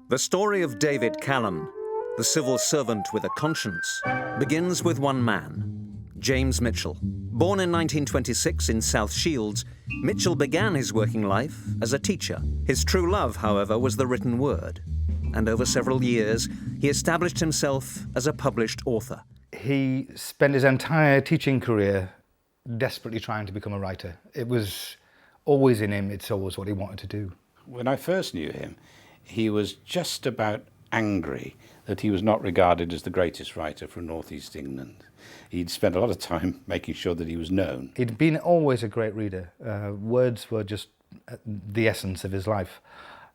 The story of David Callan, the civil servant with a conscience, begins with one man, James Mitchell. Born in 1926 in South Shields, Mitchell began his working life as a teacher. His true love, however, was the written word. And over several years, he established himself as a published author. He spent his entire teaching career desperately trying to become a writer. It was always in him, it's always what he wanted to do. When I first knew him, he was just about angry that he was not regarded as the greatest writer from North East England. He'd spent a lot of time making sure that he was known. He'd been always a great reader. Words were just the essence of his life.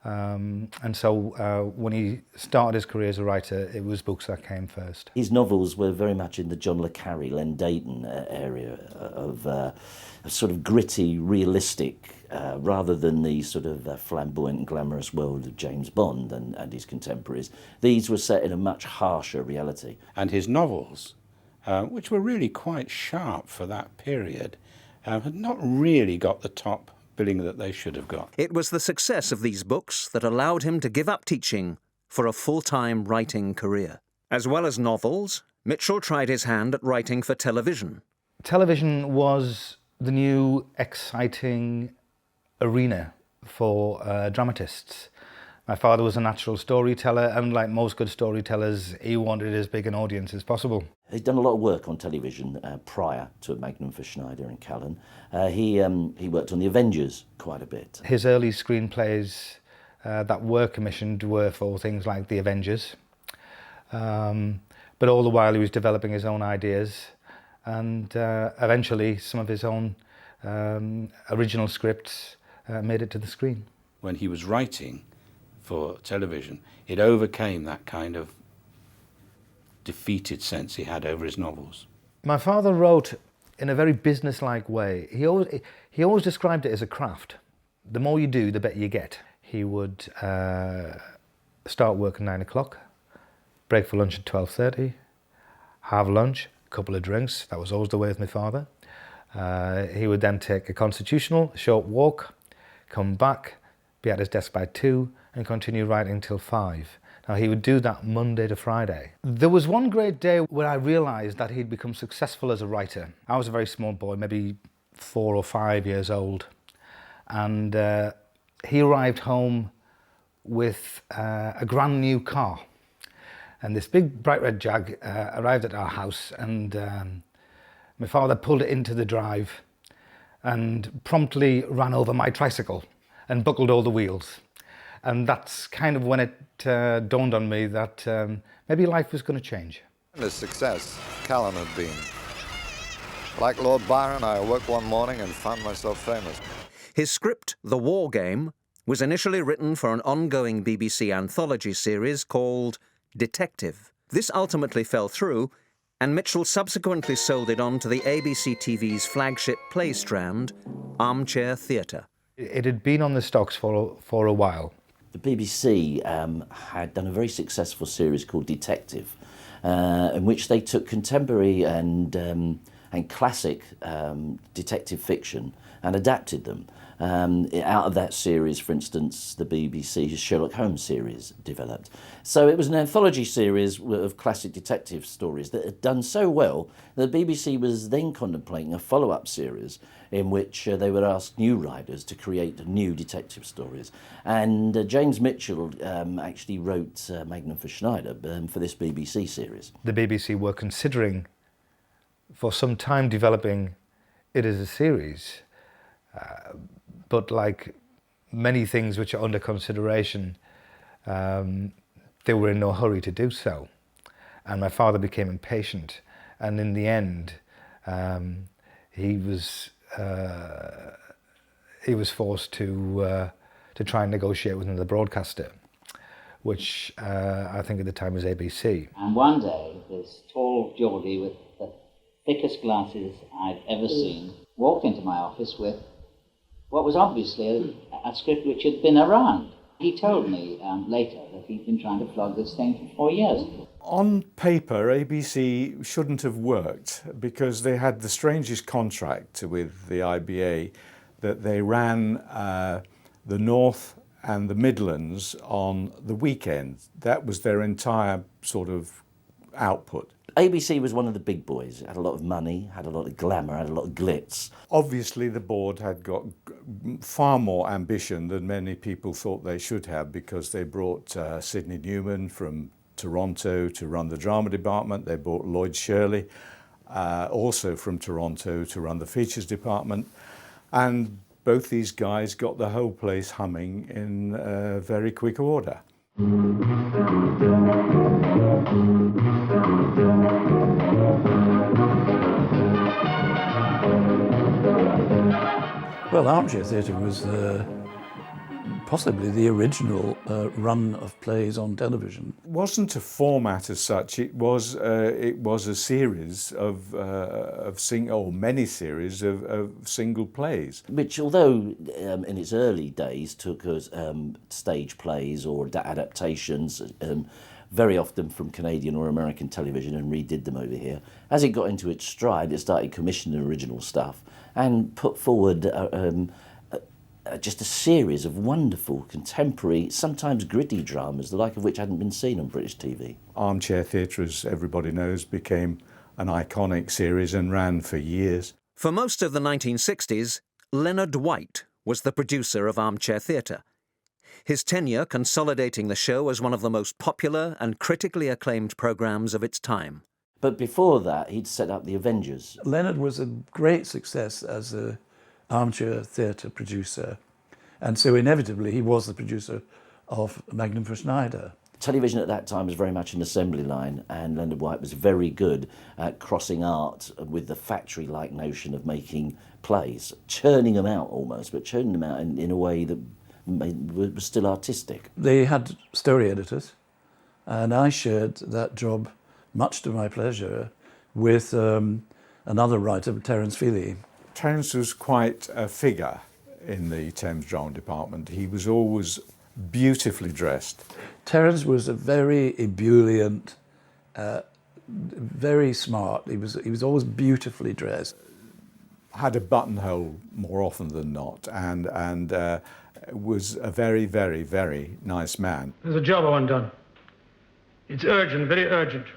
And so when he started his career as a writer, it was books that came first. His novels were very much in the John le Carre, Len Deighton area of sort of gritty, realistic, rather than the sort of flamboyant and glamorous world of James Bond and his contemporaries. These were set in a much harsher reality. And his novels, which were really quite sharp for that period, had not really got the top billing that they should have got. It was the success of these books that allowed him to give up teaching for a full-time writing career. As well as novels, Mitchell tried his hand at writing for television. Television was the new, exciting arena for dramatists. My father was a natural storyteller, and like most good storytellers, he wanted as big an audience as possible. He'd done a lot of work on television prior to Magnum for Schneider and Callan. He worked on The Avengers quite a bit. His early screenplays that were commissioned were for things like The Avengers. But all the while he was developing his own ideas, and eventually some of his own original scripts made it to the screen. When he was writing for television, it overcame that kind of defeated sense he had over his novels. My father wrote in a very business-like way. He always described it as a craft. The more you do, the better you get. He would start work at 9 o'clock, break for lunch at 12:30, have lunch, a couple of drinks. That was always the way with my father. He would then take a constitutional, short walk, come back, be at his desk by 2, and continue writing till 5. Now, he would do that Monday to Friday. There was one great day when I realised that he'd become successful as a writer. I was a very small boy, maybe 4 or 5 years old, and he arrived home with a brand new car. And this big bright red Jag arrived at our house, and my father pulled it into the drive and promptly ran over my tricycle and buckled all the wheels. And that's kind of when it dawned on me that maybe life was going to change. The success Callan had been. Like Lord Byron, I awoke one morning and found myself famous. His script, The War Game, was initially written for an ongoing BBC anthology series called Detective. This ultimately fell through, and Mitchell subsequently sold it on to the ABC TV's flagship play strand, Armchair Theatre. It had been on the stocks for a while. The BBC had done a very successful series called Detective, in which they took contemporary and classic detective fiction and adapted them. Out of that series, for instance, the BBC's Sherlock Holmes series developed. So it was an anthology series of classic detective stories that had done so well that the BBC was then contemplating a follow-up series in which they would ask new writers to create new detective stories. And James Mitchell actually wrote Magnum for Schneider for this BBC series. The BBC were considering for some time developing it as a series. But like many things which are under consideration, they were in no hurry to do so. And my father became impatient. And in the end, he was forced to try and negotiate with another broadcaster, which I think at the time was ABC. And one day, this tall Geordie with the thickest glasses I'd ever seen walked into my office with what was obviously a script which had been around. He told me later that he'd been trying to flog this thing for 4 years. On paper, ABC shouldn't have worked because they had the strangest contract with the IBA that they ran the North and the Midlands on the weekend. That was their entire sort of output. ABC was one of the big boys. It had a lot of money, had a lot of glamour, had a lot of glitz. Obviously, the board had got far more ambition than many people thought they should have, because they brought Sidney Newman from Toronto to run the drama department. They brought Lloyd Shirley, also from Toronto, to run the features department. And both these guys got the whole place humming in very quick order. Well, Armchair Theatre was possibly the original run of plays on television. It wasn't a format as such. It was a series of many series of single plays. Which, although in its early days took us stage plays or adaptations, very often from Canadian or American television, and redid them over here. As it got into its stride, it started commissioning original stuff and put forward just a series of wonderful, contemporary, sometimes gritty dramas, the like of which hadn't been seen on British TV. Armchair Theatre, as everybody knows, became an iconic series and ran for years. For most of the 1960s, Leonard White was the producer of Armchair Theatre. His tenure consolidating the show as one of the most popular and critically acclaimed programmes of its time. But before that, he'd set up the Avengers. Leonard was a great success as an Armchair Theatre producer, and so inevitably he was the producer of Magnum for Schneider. Television at that time was very much an assembly line, and Leonard White was very good at crossing art with the factory-like notion of making plays, churning them out almost, but churning them out in a way that was still artistic. They had story editors, and I shared that job, much to my pleasure, with another writer, Terence Feely. Terence was quite a figure in the Thames Drama Department. He was always beautifully dressed. Terence was a very ebullient, very smart. He was always beautifully dressed. Had a buttonhole more often than not, and was a very, very, very nice man. There's a job I want done. It's urgent, very urgent.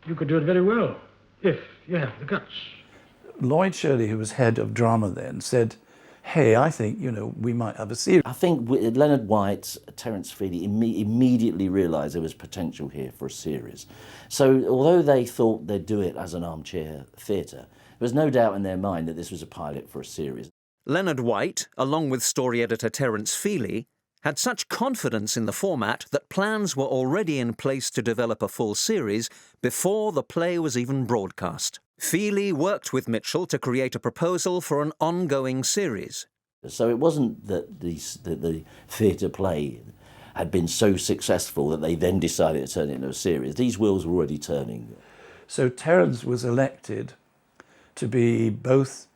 You could do it very well, if you have the guts. Lloyd Shirley, who was head of drama then, said, hey, I think, we might have a series. I think Leonard White, Terence Feely immediately realised there was potential here for a series. So although they thought they'd do it as an Armchair Theatre, there was no doubt in their mind that this was a pilot for a series. Leonard White, along with story editor Terence Feely, had such confidence in the format that plans were already in place to develop a full series before the play was even broadcast. Feely worked with Mitchell to create a proposal for an ongoing series. So it wasn't that the theatre play had been so successful that they then decided to turn it into a series. These wheels were already turning. So Terence was elected to be both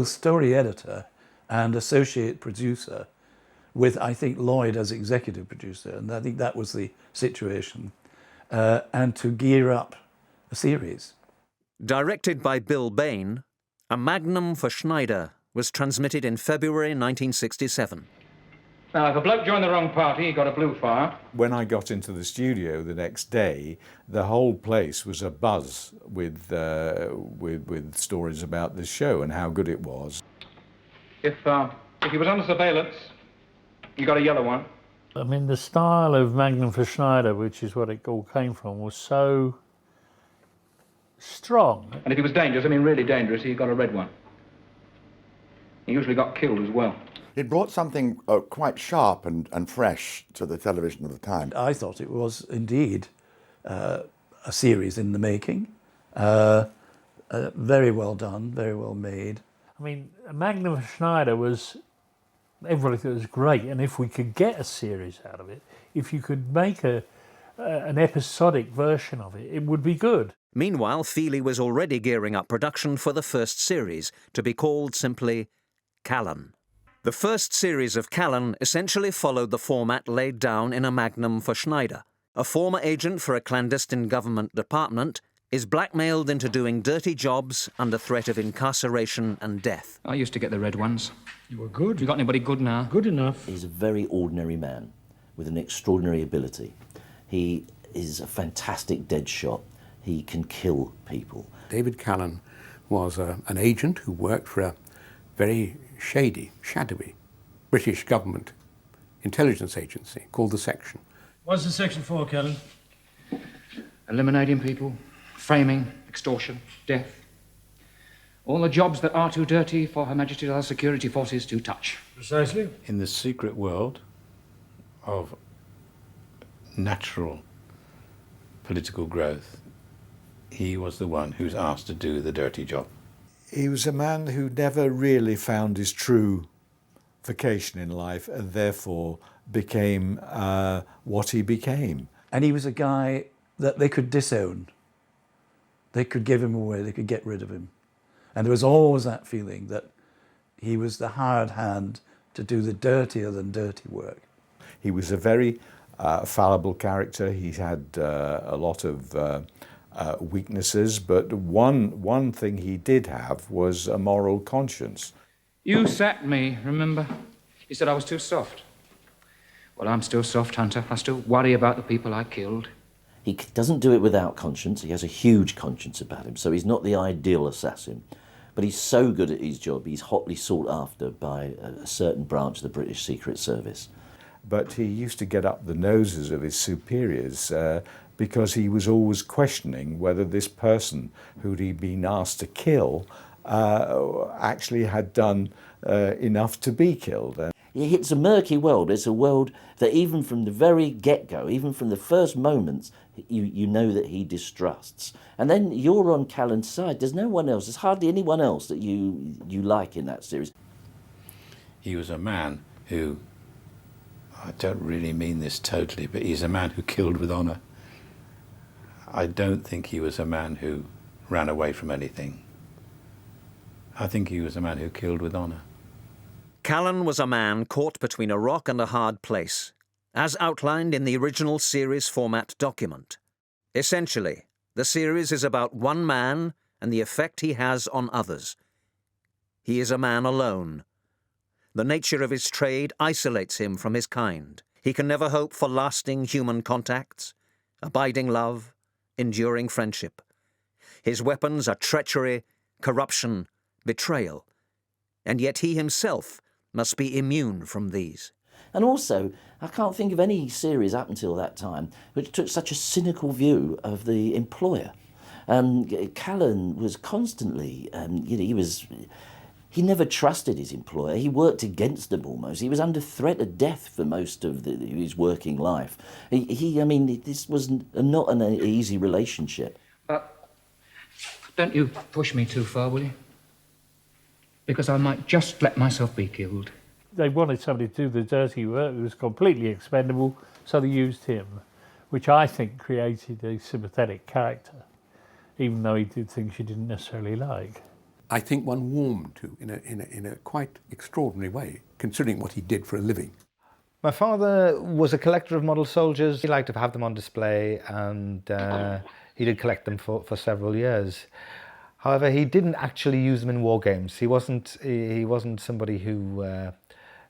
story editor and associate producer, with, I think, Lloyd as executive producer, and I think that was the situation, and to gear up a series. Directed by Bill Bain, A Magnum for Schneider was transmitted in February 1967. Now, if a bloke joined the wrong party, he got a blue fire. When I got into the studio the next day, the whole place was abuzz with stories about this show and how good it was. If he was under surveillance, you got a yellow one. I mean, the style of Magnum for Schneider, which is what it all came from, was so strong. And if he was dangerous, really dangerous, he got a red one. He usually got killed as well. It brought something quite sharp and fresh to the television of the time. I thought it was indeed a series in the making. Very well done, very well made. I mean, Magnum for Schneider was, everybody thought it was great, and if we could get a series out of it, if you could make an episodic version of it, it would be good. Meanwhile, Feely was already gearing up production for the first series, to be called simply Callan. The first series of Callan essentially followed the format laid down in A Magnum for Schneider. A former agent for a clandestine government department, is blackmailed into doing dirty jobs under threat of incarceration and death. I used to get the red ones. You were good. You got anybody good now? Good enough. He's a very ordinary man with an extraordinary ability. He is a fantastic dead shot. He can kill people. David Callan was an agent who worked for a very shady, shadowy British government intelligence agency called the Section. What's the section for, Callan? Eliminating people, framing, extortion, death. All the jobs that are too dirty for Her Majesty's other security forces to touch. Precisely. In the secret world of natural political growth, he was the one who's asked to do the dirty job. He was a man who never really found his true vocation in life and therefore became what he became. And he was a guy that they could disown. They could give him away, they could get rid of him. And there was always that feeling that he was the hired hand to do the dirtier than dirty work. He was a very fallible character. He had a lot of weaknesses, but one thing he did have was a moral conscience. You sacked me, remember? You said I was too soft. Well, I'm still soft, Hunter. I still worry about the people I killed. He doesn't do it without conscience. He has a huge conscience about him, so he's not the ideal assassin. But he's so good at his job, he's hotly sought after by a certain branch of the British Secret Service. But he used to get up the noses of his superiors because he was always questioning whether this person who'd he been asked to kill actually had done enough to be killed. It's a murky world. It's a world that even from the very get-go, even from the first moments, you know that he distrusts. And then you're on Callan's side. There's no one else. There's hardly anyone else that you like in that series. He was a man who, I don't really mean this totally, but he's a man who killed with honour. I don't think he was a man who ran away from anything. I think he was a man who killed with honour. Callan was a man caught between a rock and a hard place, as outlined in the original series format document. Essentially, the series is about one man and the effect he has on others. He is a man alone. The nature of his trade isolates him from his kind. He can never hope for lasting human contacts, abiding love, enduring friendship. His weapons are treachery, corruption, betrayal, and yet he himself must be immune from these. And also, I can't think of any series up until that time which took such a cynical view of the employer. Callan was constantly, he never trusted his employer. He worked against them almost. He was under threat of death for most of his working life. This was not an easy relationship. But don't you push me too far, will you? Because I might just let myself be killed. They wanted somebody to do the dirty work who was completely expendable, so they used him, which I think created a sympathetic character, even though he did things you didn't necessarily like. I think one warmed to in a quite extraordinary way, considering what he did for a living. My father was a collector of model soldiers. He liked to have them on display, and he did collect them for several years. However, he didn't actually use them in war games. He wasn't somebody who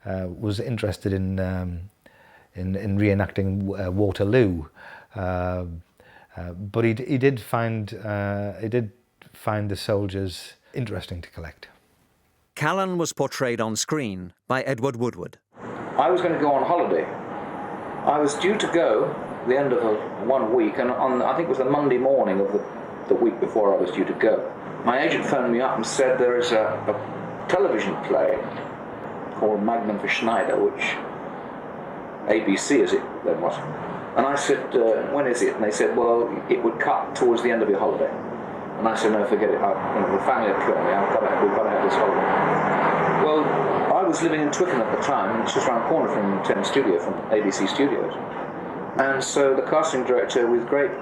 was interested in reenacting Waterloo, but he did find the soldiers interesting to collect. Callan was portrayed on screen by Edward Woodward. I was going to go on holiday. I was due to go the end of 1 week, and I think it was the Monday morning of the week before I was due to go. My agent phoned me up and said there is a television play called Magnum for Schneider, which ABC as it then was. And I said, when is it? And they said, well, it would cut towards the end of your holiday. And I said, no, forget it. The family had killed me. We've got to have this holiday. Well, I was living in Twickenham at the time, it's just around the corner from Ten Studio, from ABC Studios. And so the casting director, with great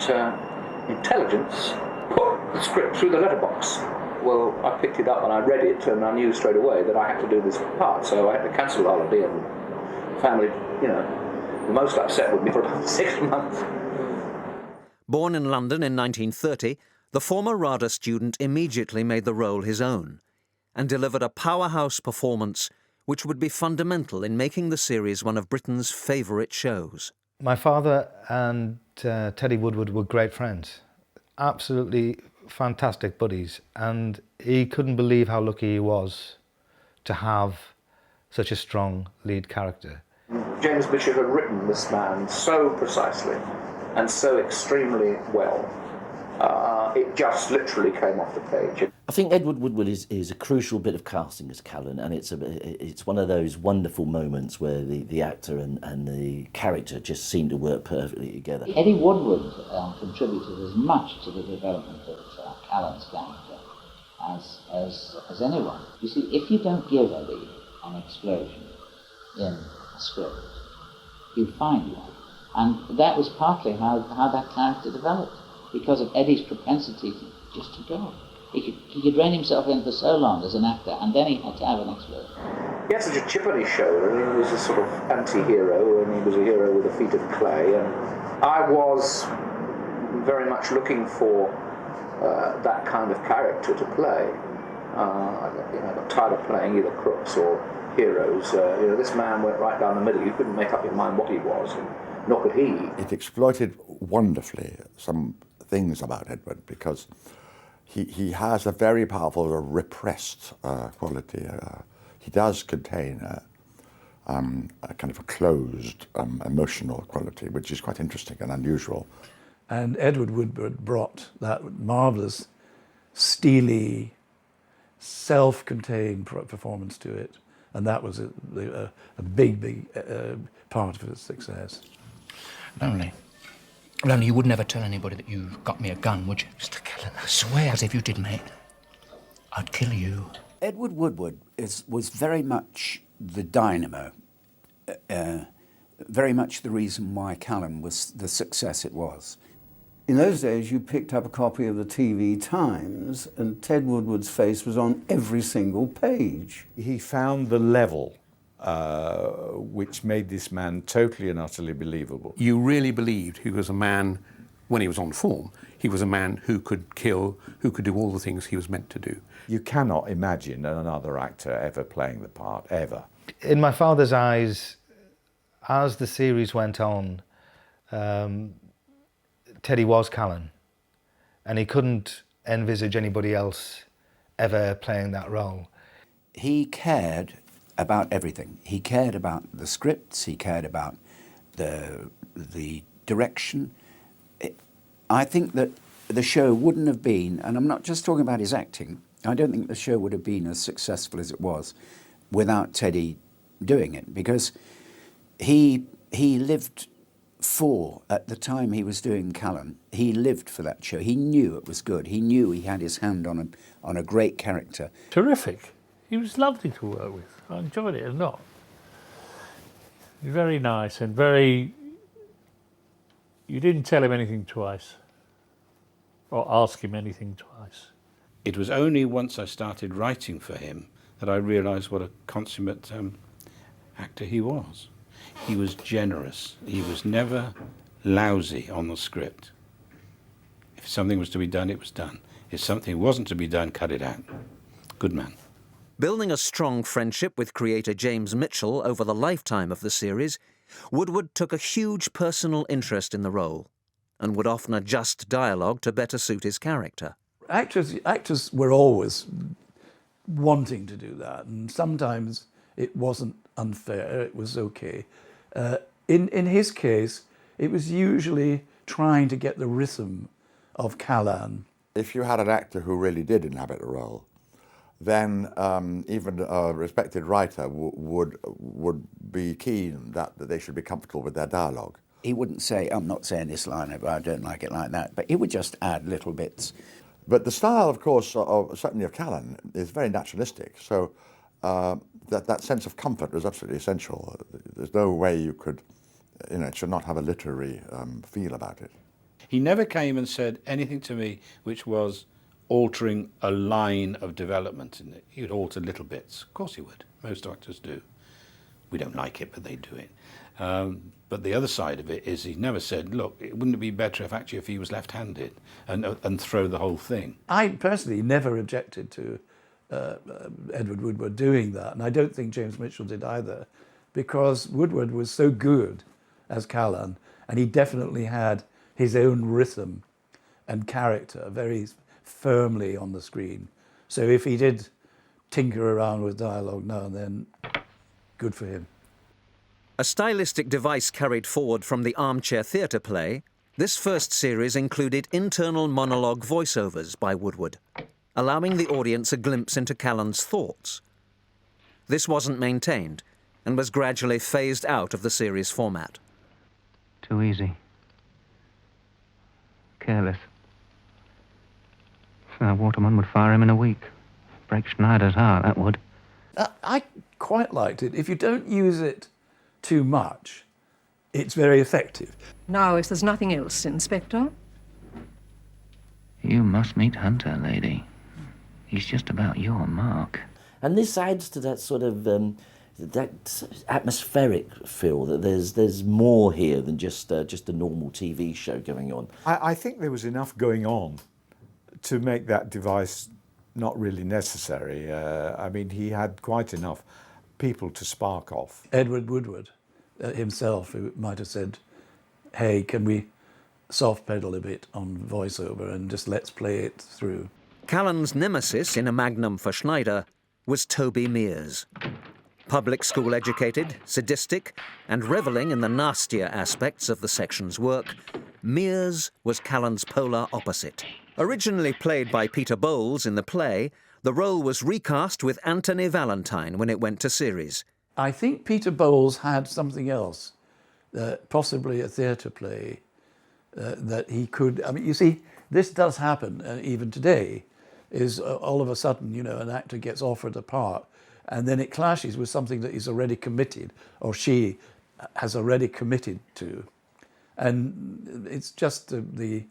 intelligence, put the script through the letterbox. Well, I picked it up and I read it, and I knew straight away that I had to do this part, so I had to cancel the holiday, and the family, the most upset with me for about 6 months. Born in London in 1930, the former RADA student immediately made the role his own and delivered a powerhouse performance which would be fundamental in making the series one of Britain's favourite shows. My father and Teddy Woodward were great friends, absolutely fantastic buddies, and he couldn't believe how lucky he was to have such a strong lead character. James Mitchell had written this man so precisely and so extremely well. It just literally came off the page. I think Edward Woodward is a crucial bit of casting as Callan, and it's one of those wonderful moments where the actor and the character just seem to work perfectly together. Eddie Woodward contributed as much to the development of Callan's character as anyone. You see, if you don't give Eddie an explosion in a script, you find one. And that was partly how that character developed, because of Eddie's propensity just to go. He could rein himself in for so long as an actor, and then he had to have an explosion. He had such a chippenny show, and he was a sort of anti-hero, and he was a hero with a feet of clay, and I was very much looking for that kind of character to play. I got tired of playing either crooks or heroes. This man went right down the middle. You couldn't make up your mind what he was, and nor could he. It exploited wonderfully some things about Edward, because he has a very powerful repressed quality. He does contain a kind of a closed emotional quality, which is quite interesting and unusual. And Edward Woodward brought that marvellous, steely, self-contained performance to it, and that was a big part of his success. Lonely you would never tell anybody that you got me a gun, would you? Mr. Callan, I swear. Because if you did, mate, I'd kill you. Edward Woodward was very much the dynamo, very much the reason why Callan was the success it was. In those days, you picked up a copy of the TV Times, and Ted Woodward's face was on every single page. He found the level which made this man totally and utterly believable. You really believed he was a man, when he was on form, he was a man who could kill, who could do all the things he was meant to do. You cannot imagine another actor ever playing the part, ever. In my father's eyes, as the series went on, Teddy was Callan, and he couldn't envisage anybody else ever playing that role. He cared about everything. He cared about the scripts, he cared about the direction. I think that the show wouldn't have been, and I'm not just talking about his acting, I don't think the show would have been as successful as it was without Teddy doing it, because he lived for, at the time he was doing Callan, he lived for that show. He knew it was good. He knew he had his hand on a great character. Terrific. He was lovely to work with. I enjoyed it a lot. Very nice and very... You didn't tell him anything twice, or ask him anything twice. It was only once I started writing for him that I realised what a consummate actor he was. He was generous. He was never lousy on the script. If something was to be done, it was done. If something wasn't to be done, cut it out. Good man. Building a strong friendship with creator James Mitchell over the lifetime of the series, Woodward took a huge personal interest in the role and would often adjust dialogue to better suit his character. Actors were always wanting to do that, and sometimes it wasn't unfair, it was okay. In his case, it was usually trying to get the rhythm of Callan. If you had an actor who really did inhabit a role, then even a respected writer would be keen that they should be comfortable with their dialogue. He wouldn't say, I'm not saying this line, I don't like it like that, but he would just add little bits. But the style, of course, certainly of Callan, is very naturalistic, so that sense of comfort was absolutely essential. There's no way you could, it should not have a literary feel about it. He never came and said anything to me which was altering a line of development. He would alter little bits. Of course he would. Most actors do. we don't like it, but they do it. But the other side of it is he never said, look, wouldn't it be better if he was left-handed and throw the whole thing? I personally never objected to Edward Woodward doing that, and I don't think James Mitchell did either, because Woodward was so good as Callan, and he definitely had his own rhythm and character very firmly on the screen. So if he did tinker around with dialogue now and then, good for him. A stylistic device carried forward from the Armchair Theatre play, this first series included internal monologue voiceovers by Woodward, allowing the audience a glimpse into Callan's thoughts. This wasn't maintained and was gradually phased out of the series format. Too easy. Careless. Waterman would fire him in a week. Break Schneider's heart, that would. I quite liked it. If you don't use it too much, it's very effective. Now, if there's nothing else, Inspector? You must meet Hunter, lady. He's just about your mark. And this adds to that sort of that atmospheric feel that there's more here than just a normal TV show going on. I think there was enough going on to make that device not really necessary. I mean, he had quite enough people to spark off. Edward Woodward himself might have said, hey, can we soft pedal a bit on voiceover and just let's play it through. Callan's nemesis in A Magnum for Schneider was Toby Mears. Public school educated, sadistic, and revelling in the nastier aspects of the section's work, Mears was Callan's polar opposite. Originally played by Peter Bowles in the play, the role was recast with Anthony Valentine when it went to series. I think Peter Bowles had something else, possibly a theatre play, that he could... I mean, you see, this does happen even today, is all of a sudden, you know, an actor gets offered a part and then it clashes with something that he's already committed or she has already committed to. And it's just the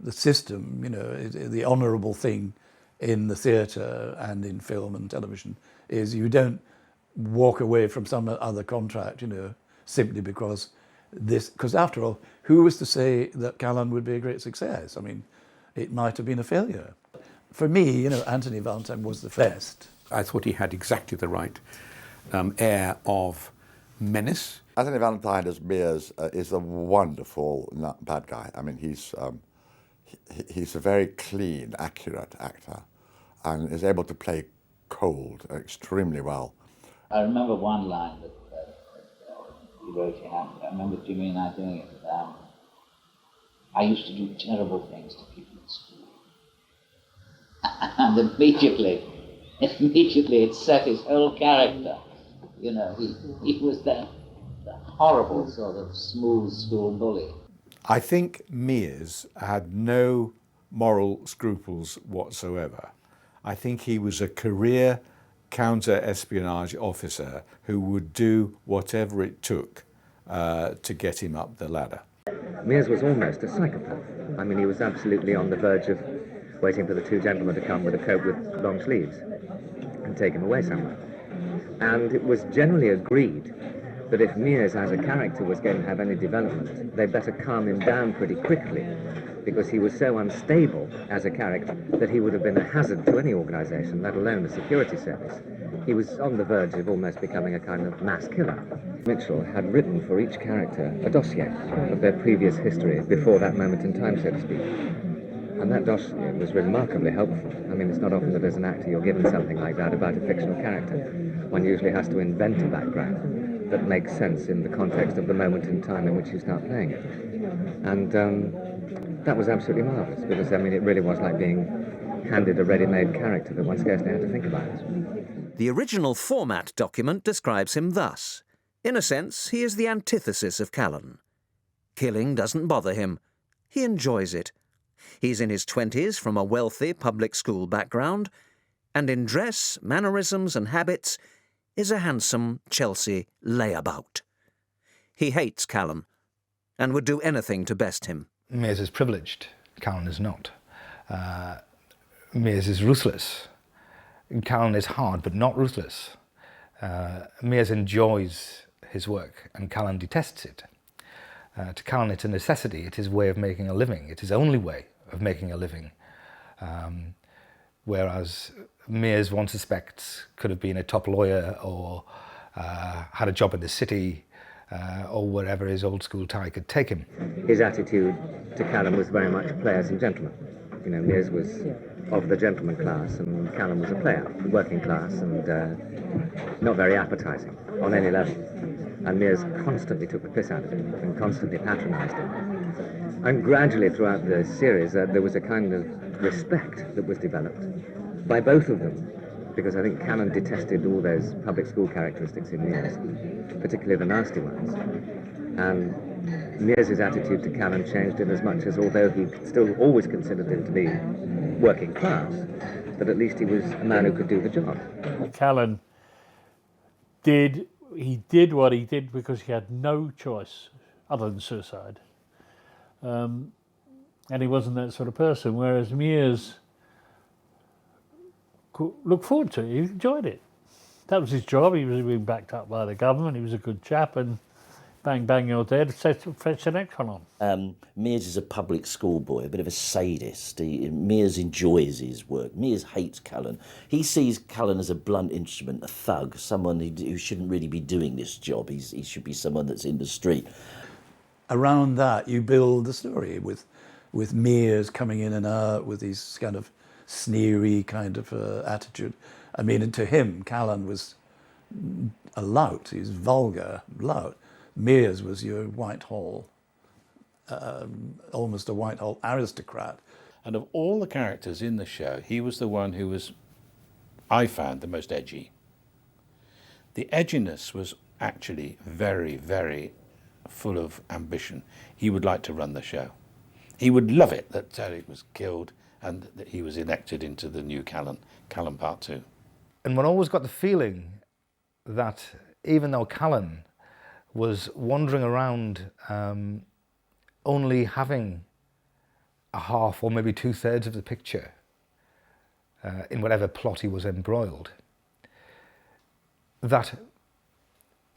system, you know, the honourable thing in the theatre and in film and television is you don't walk away from some other contract, you know, simply because this... Because after all, who was to say that Callan would be a great success? I mean, it might have been a failure. For me, you know, Anthony Valentine was the best. I thought he had exactly the right air of menace. Anthony Valentine as Mears is a wonderful, not bad guy. I mean, he's a very clean, accurate actor and is able to play cold extremely well. I remember one line that he wrote in. I remember Jimmy and I doing it. I used to do terrible things to people at school. And immediately it set his whole character. You know, he was the horrible sort of smooth school bully. I think Mears had no moral scruples whatsoever. I think he was a career counter-espionage officer who would do whatever it took to get him up the ladder. Mears was almost a psychopath. I mean, he was absolutely on the verge of waiting for the two gentlemen to come with a coat with long sleeves and take him away somewhere. And it was generally agreed that if Mears as a character was going to have any development, they'd better calm him down pretty quickly, because he was so unstable as a character that he would have been a hazard to any organisation, let alone a security service. He was on the verge of almost becoming a kind of mass killer. Mitchell had written for each character a dossier of their previous history before that moment in time, so to speak. And that dossier was remarkably helpful. I mean, it's not often that as an actor you're given something like that about a fictional character. One usually has to invent a background that makes sense in the context of the moment in time in which you start playing it. And that was absolutely marvellous, because, I mean, it really was like being handed a ready-made character that one scarcely had to think about it. The original format document describes him thus. In a sense, he is the antithesis of Callan. Killing doesn't bother him. He enjoys it. He's in his 20s, from a wealthy public school background, and in dress, mannerisms and habits is a handsome Chelsea layabout. He hates Callan and would do anything to best him. Mears is privileged, Callan is not. Mears is ruthless. Callan is hard but not ruthless. Mears enjoys his work and Callan detests it. To Callan, it's a necessity. It's his way of making a living. It's his only way of making a living. Whereas Mears, one suspects, could have been a top lawyer or had a job in the city or wherever his old school tie could take him. His attitude to Callan was very much players and gentlemen. You know, Mears was of the gentleman class and Callan was a player, working class, and not very appetising on any level. And Mears constantly took the piss out of him and constantly patronised him. And gradually throughout the series there was a kind of respect that was developed by both of them, because I think Callan detested all those public school characteristics in Mears, particularly the nasty ones. And Mears' attitude to Callan changed in as much as, although he still always considered him to be working class, that at least he was a man who could do the job. Callan did what he did because he had no choice other than suicide. And he wasn't that sort of person, whereas Mears could look forward to it. He enjoyed it. That was his job. He was being backed up by the government. He was a good chap, and bang, bang, you're dead. Fetch the next one on. Mears is a public school boy, a bit of a sadist. Mears enjoys his work. Mears hates Callan. He sees Callan as a blunt instrument, a thug, someone who shouldn't really be doing this job. He should be someone that's in the street. Around that, you build the story with Mears coming in and out with his kind of sneery kind of attitude. I mean, and to him, Callan was a lout. He was vulgar, lout. Mears was your Whitehall, almost a Whitehall aristocrat. And of all the characters in the show, he was the one who was, I found, the most edgy. The edginess was actually very, very full of ambition. He would like to run the show. He would love it that Terry was killed and that he was elected into the new Callan Part 2. And one always got the feeling that even though Callan was wandering around only having a half or maybe 2/3 of the picture in whatever plot he was embroiled, that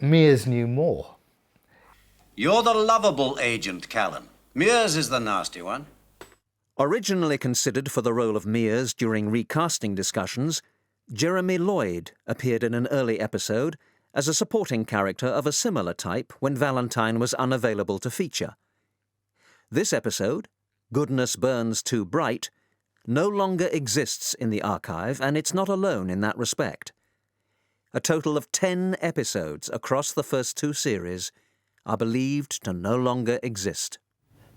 Mears knew more. You're the lovable agent, Callan. Mears is the nasty one. Originally considered for the role of Mears during recasting discussions, Jeremy Lloyd appeared in an early episode as a supporting character of a similar type when Valentine was unavailable to feature. This episode, Goodness Burns Too Bright, no longer exists in the archive, and it's not alone in that respect. A total of 10 episodes across the first 2 series are believed to no longer exist.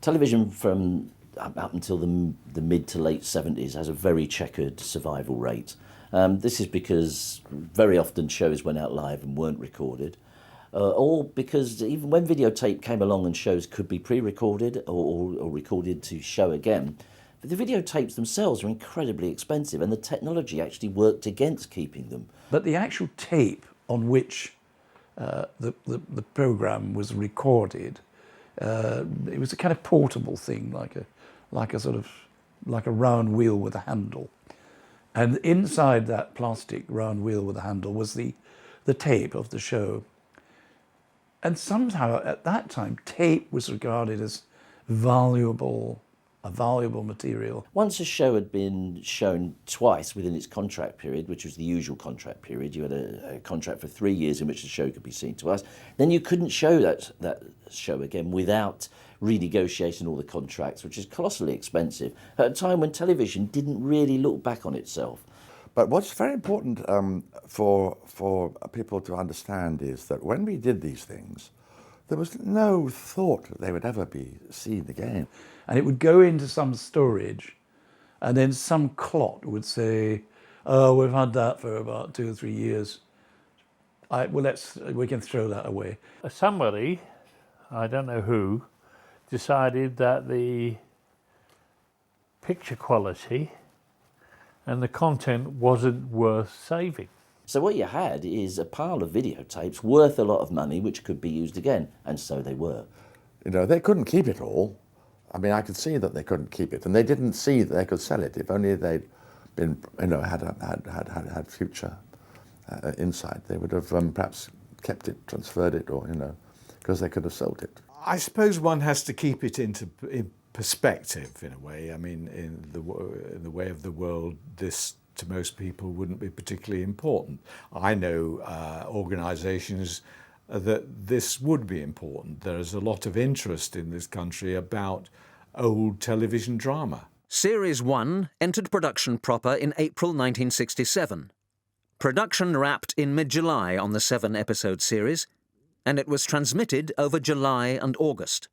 Television from up until the mid to late 70s has a very checkered survival rate. This is because very often shows went out live and weren't recorded, or because even when videotape came along and shows could be pre-recorded or recorded to show again, but the videotapes themselves are incredibly expensive and the technology actually worked against keeping them. But the actual tape on which the programme was recorded, it was a kind of portable thing, like a round wheel with a handle. And inside that plastic round wheel with a handle was the tape of the show. And somehow at that time, tape was regarded as a valuable material. Once a show had been shown twice within its contract period, which was the usual contract period, you had a contract for 3 years in which the show could be seen twice, then you couldn't show that show again without renegotiating all the contracts, which is colossally expensive, at a time when television didn't really look back on itself. But what's very important for people to understand is that when we did these things, there was no thought that they would ever be seen again. And it would go into some storage, and then some clot would say, "Oh, we've had that for about 2 or 3 years. We can throw that away." Somebody, I don't know who, decided that the picture quality and the content wasn't worth saving. So what you had is a pile of videotapes worth a lot of money which could be used again, and so they were. You know, they couldn't keep it all. I mean, I could see that they couldn't keep it, and they didn't see that they could sell it if only they'd been, had future inside. They would have perhaps kept it, transferred it, or, you know, because they could have sold it. I suppose one has to keep it in perspective, in a way. I mean, in the way of the world, this to most people wouldn't be particularly important. I know organisations that this would be important. There is a lot of interest in this country about old television drama. Series 1 entered production proper in April 1967. Production wrapped in mid-July on the 7-episode series, and it was transmitted over July and August.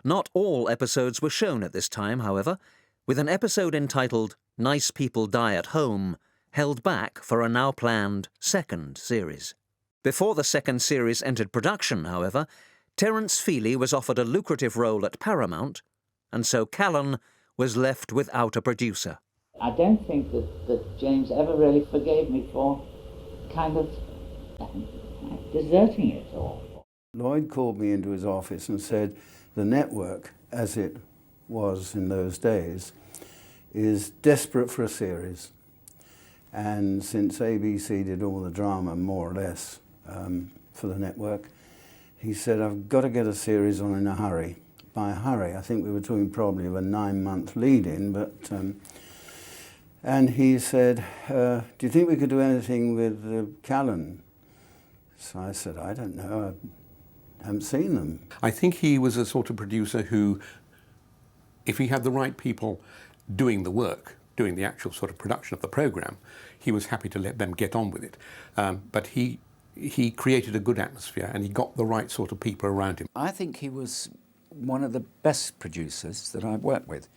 Not all episodes were shown at this time, however, with an episode entitled Nice People Die at Home held back for a now-planned second series. Before the second series entered production, however, Terence Feely was offered a lucrative role at Paramount, and so Callan was left without a producer. I don't think that James ever really forgave me for kind of deserting it all. Lloyd called me into his office and said, the network, as it was in those days, is desperate for a series. And since ABC did all the drama, more or less, for the network, he said, I've got to get a series on in a hurry. By hurry, I think we were talking probably of a 9-month lead-in, but... and he said, do you think we could do anything with Callan? So I said, I don't know, I haven't seen them. I think he was a sort of producer who, if he had the right people doing the work, doing the actual sort of production of the programme, he was happy to let them get on with it. But he created a good atmosphere and he got the right sort of people around him. I think he was one of the best producers that I've worked with.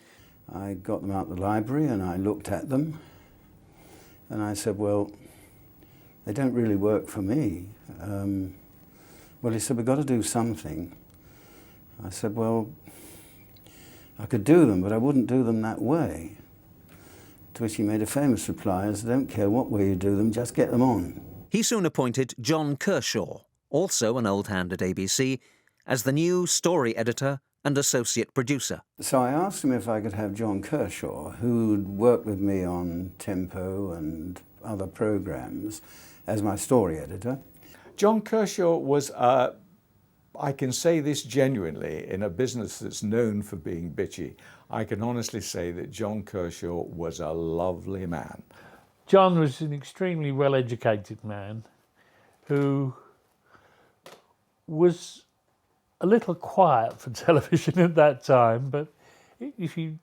I got them out of the library and I looked at them and I said, well, they don't really work for me. Well, he said, we've got to do something. I said, well, I could do them, but I wouldn't do them that way. To which he made a famous reply, I don't care what way you do them, just get them on. He soon appointed John Kershaw, also an old hand at ABC, as the new story editor and associate producer. So I asked him if I could have John Kershaw, who'd worked with me on Tempo and other programmes, as my story editor. John Kershaw was, I can say this genuinely, in a business that's known for being bitchy, I can honestly say that John Kershaw was a lovely man. John was an extremely well-educated man who was a little quiet for television at that time, but if you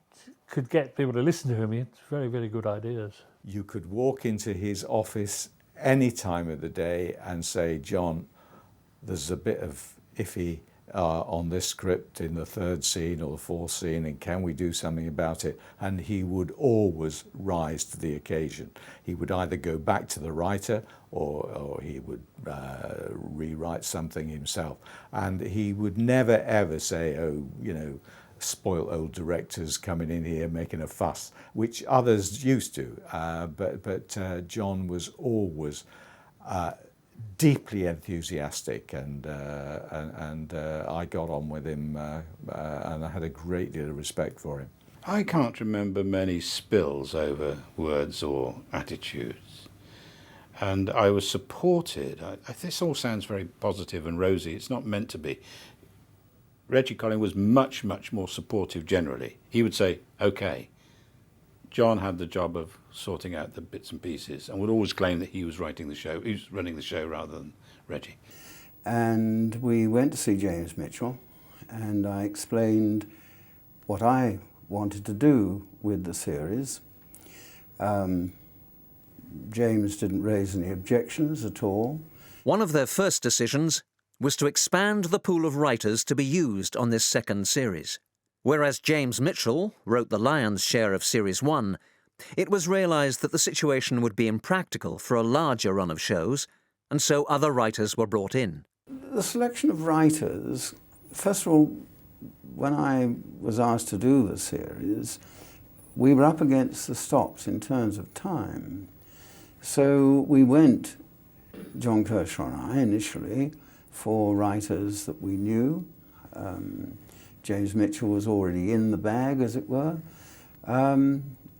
could get people to listen to him, he had very, very good ideas. You could walk into his office any time of the day and say, John, there's a bit of iffy on this script in the 3rd scene or the 4th scene, and can we do something about it? And he would always rise to the occasion. He would either go back to the writer or he would rewrite something himself. And he would never ever say, oh, you know, spoiled old directors coming in here making a fuss, which others used to. But John was always deeply enthusiastic, and I got on with him, and I had a great deal of respect for him. I can't remember many spills over words or attitudes, and I was supported. This all sounds very positive and rosy. It's not meant to be. Reginald Colin was much, much more supportive generally. He would say, OK. John had the job of sorting out the bits and pieces and would always claim that he was writing the show, he was running the show rather than Reggie. And we went to see James Mitchell, and I explained what I wanted to do with the series. James didn't raise any objections at all. One of their first decisions was to expand the pool of writers to be used on this second series. Whereas James Mitchell wrote the lion's share of Series 1, it was realised that the situation would be impractical for a larger run of shows, and so other writers were brought in. The selection of writers, first of all, when I was asked to do the series, we were up against the stops in terms of time. So we went, John Kershaw and I initially, for writers that we knew. James Mitchell was already in the bag, as it were.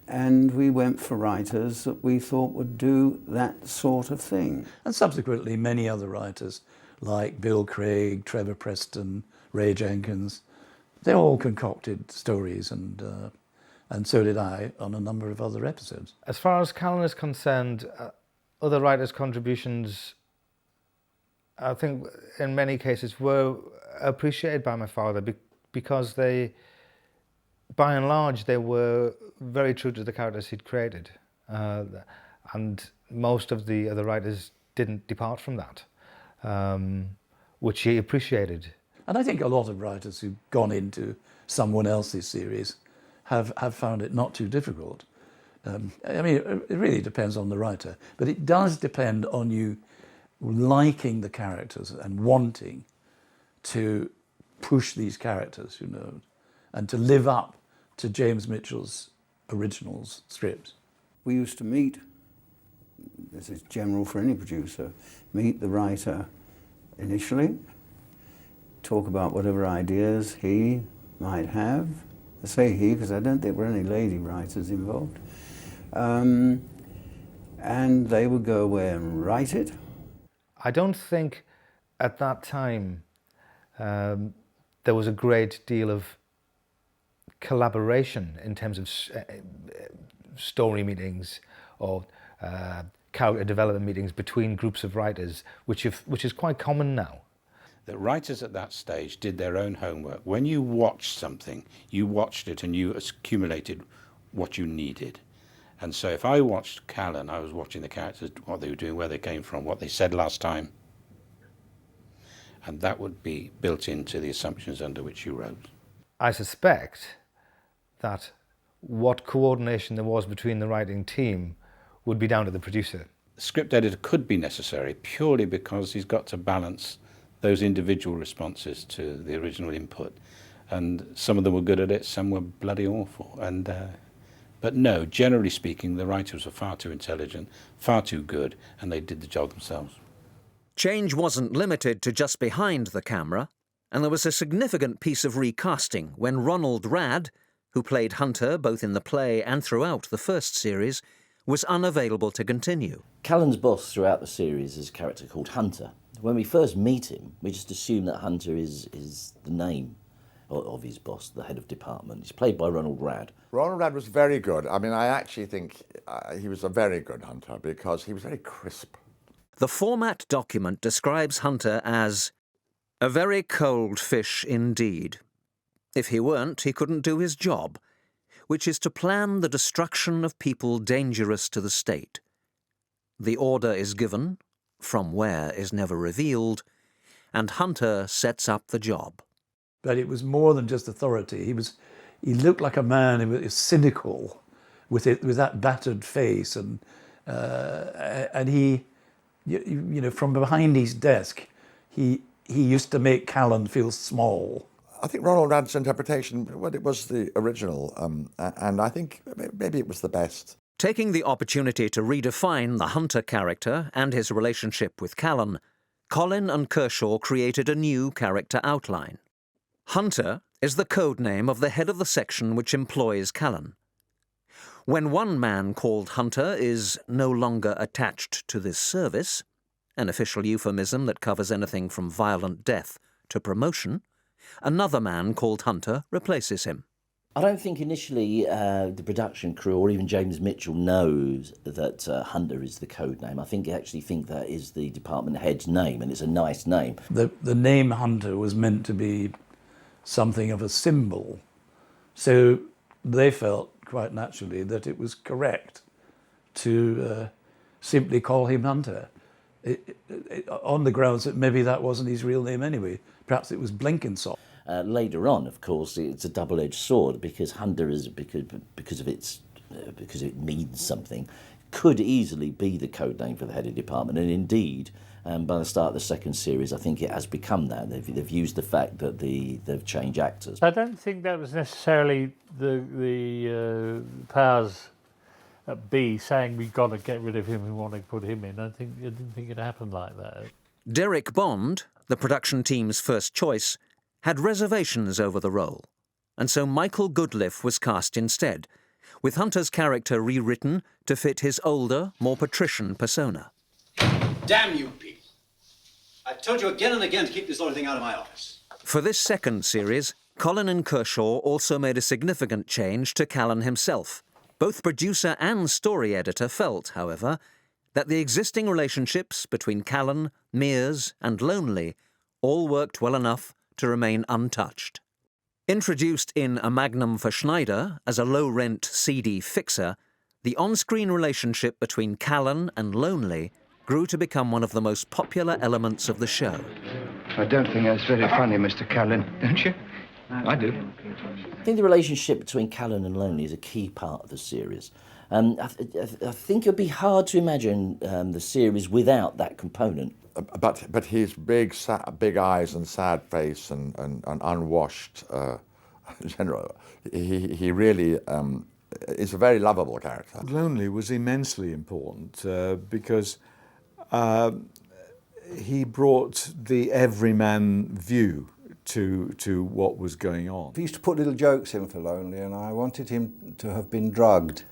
And we went for writers that we thought would do that sort of thing. And subsequently, many other writers, like Bill Craig, Trevor Preston, Ray Jenkins, they all concocted stories, and so did I on a number of other episodes. As far as Callan is concerned, other writers' contributions, I think in many cases, were appreciated by my father because they, by and large, they were very true to the characters he'd created. And most of the other writers didn't depart from that, which he appreciated. And I think a lot of writers who've gone into someone else's series have found it not too difficult. I mean, it really depends on the writer, but it does depend on you liking the characters and wanting to push these characters, you know, and to live up to James Mitchell's originals scripts. We used to meet, this is general for any producer, meet the writer initially, talk about whatever ideas he might have. I say he because I don't think there were any lady writers involved. And they would go away and write it. I don't think at that time there was a great deal of collaboration in terms of story meetings or character development meetings between groups of writers, which is quite common now. That writers at that stage did their own homework. When you watched something, you watched it and you accumulated what you needed. And so if I watched Callan, I was watching the characters, what they were doing, where they came from, what they said last time. And that would be built into the assumptions under which you wrote. I suspect that what coordination there was between the writing team would be down to the producer. The script editor could be necessary purely because he's got to balance those individual responses to the original input. And some of them were good at it, some were bloody awful. But no, generally speaking, the writers were far too intelligent, far too good, and they did the job themselves. Change wasn't limited to just behind the camera, and there was a significant piece of recasting when Ronald Radd, who played Hunter both in the play and throughout the first series, was unavailable to continue. Callan's boss throughout the series is a character called Hunter. When we first meet him, we just assume that Hunter is the name of his boss, the head of department. He's played by Ronald Radd. Ronald Radd was very good. I mean, I actually think he was a very good Hunter because he was very crisp. The format document describes Hunter as a very cold fish indeed. If he weren't, he couldn't do his job, which is to plan the destruction of people dangerous to the state. The order is given, from where is never revealed, and Hunter sets up the job. But it was more than just authority. He looked like a man who was cynical, with that battered face, and he, you know, from behind his desk, he used to make Callan feel small. I think Ronald Radd's interpretation, well, it was the original, and I think maybe it was the best. Taking the opportunity to redefine the Hunter character and his relationship with Callan, Colin and Kershaw created a new character outline. Hunter is the code name of the head of the section which employs Callan. When one man called Hunter is no longer attached to this service, an official euphemism that covers anything from violent death to promotion, another man called Hunter replaces him. I don't think initially the production crew or even James Mitchell knows that Hunter is the code name. I think they actually think that is the department head's name, and it's a nice name. The name Hunter was meant to be something of a symbol, so they felt quite naturally that it was correct to simply call him Hunter, on the grounds that maybe that wasn't his real name anyway. Perhaps it was Blenkinsop. Later on, of course, it's a double-edged sword because Hunter is because it means something, could easily be the code name for the head of department, and indeed, by the start of the second series, I think it has become that. They've used the fact that they've changed actors. I don't think that was necessarily the powers at B saying we've got to get rid of him and want to put him in. I didn't think it happened like that. Derek Bond, the production team's first choice, had reservations over the role, and so Michael Goodliffe was cast instead, with Hunter's character rewritten to fit his older, more patrician persona. Damn you, Pete. I've told you again and again to keep this sort of thing out of my office. For this second series, Colin and Kershaw also made a significant change to Callan himself. Both producer and story editor felt, however, that the existing relationships between Callan, Mears and Lonely all worked well enough to remain untouched. Introduced in A Magnum for Schneider as a low-rent, seedy fixer, the on-screen relationship between Callan and Lonely grew to become one of the most popular elements of the show. I don't think that's very funny, Mr. Callan, don't you? I do. I think the relationship between Callan and Lonely is a key part of the series. I think it would be hard to imagine the series without that component. But his big eyes and sad face and unwashed general, he really is a very lovable character. Lonely was immensely important because he brought the everyman view to what was going on. He used to put little jokes in for Lonely, and I wanted him to have been drugged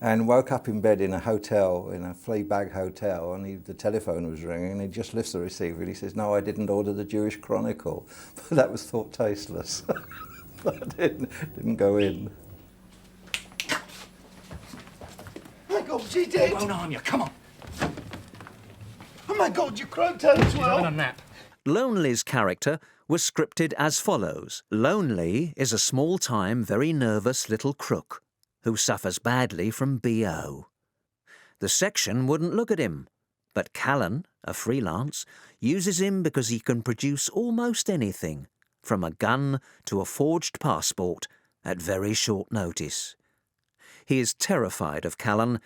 and woke up in bed in a hotel, in a Fleabag hotel, and the telephone was ringing, and he just lifts the receiver and he says, "No, I didn't order the Jewish Chronicle." But that was thought tasteless. I didn't go in. My God, she did! Won't harm you, come on. Oh my God, you croaked out as well. Having a nap. Lonely's character was scripted as follows. Lonely is a small-time, very nervous little crook who suffers badly from BO. The section wouldn't look at him, but Callan, a freelance, uses him because he can produce almost anything, from a gun to a forged passport, at very short notice. He is terrified of Callan,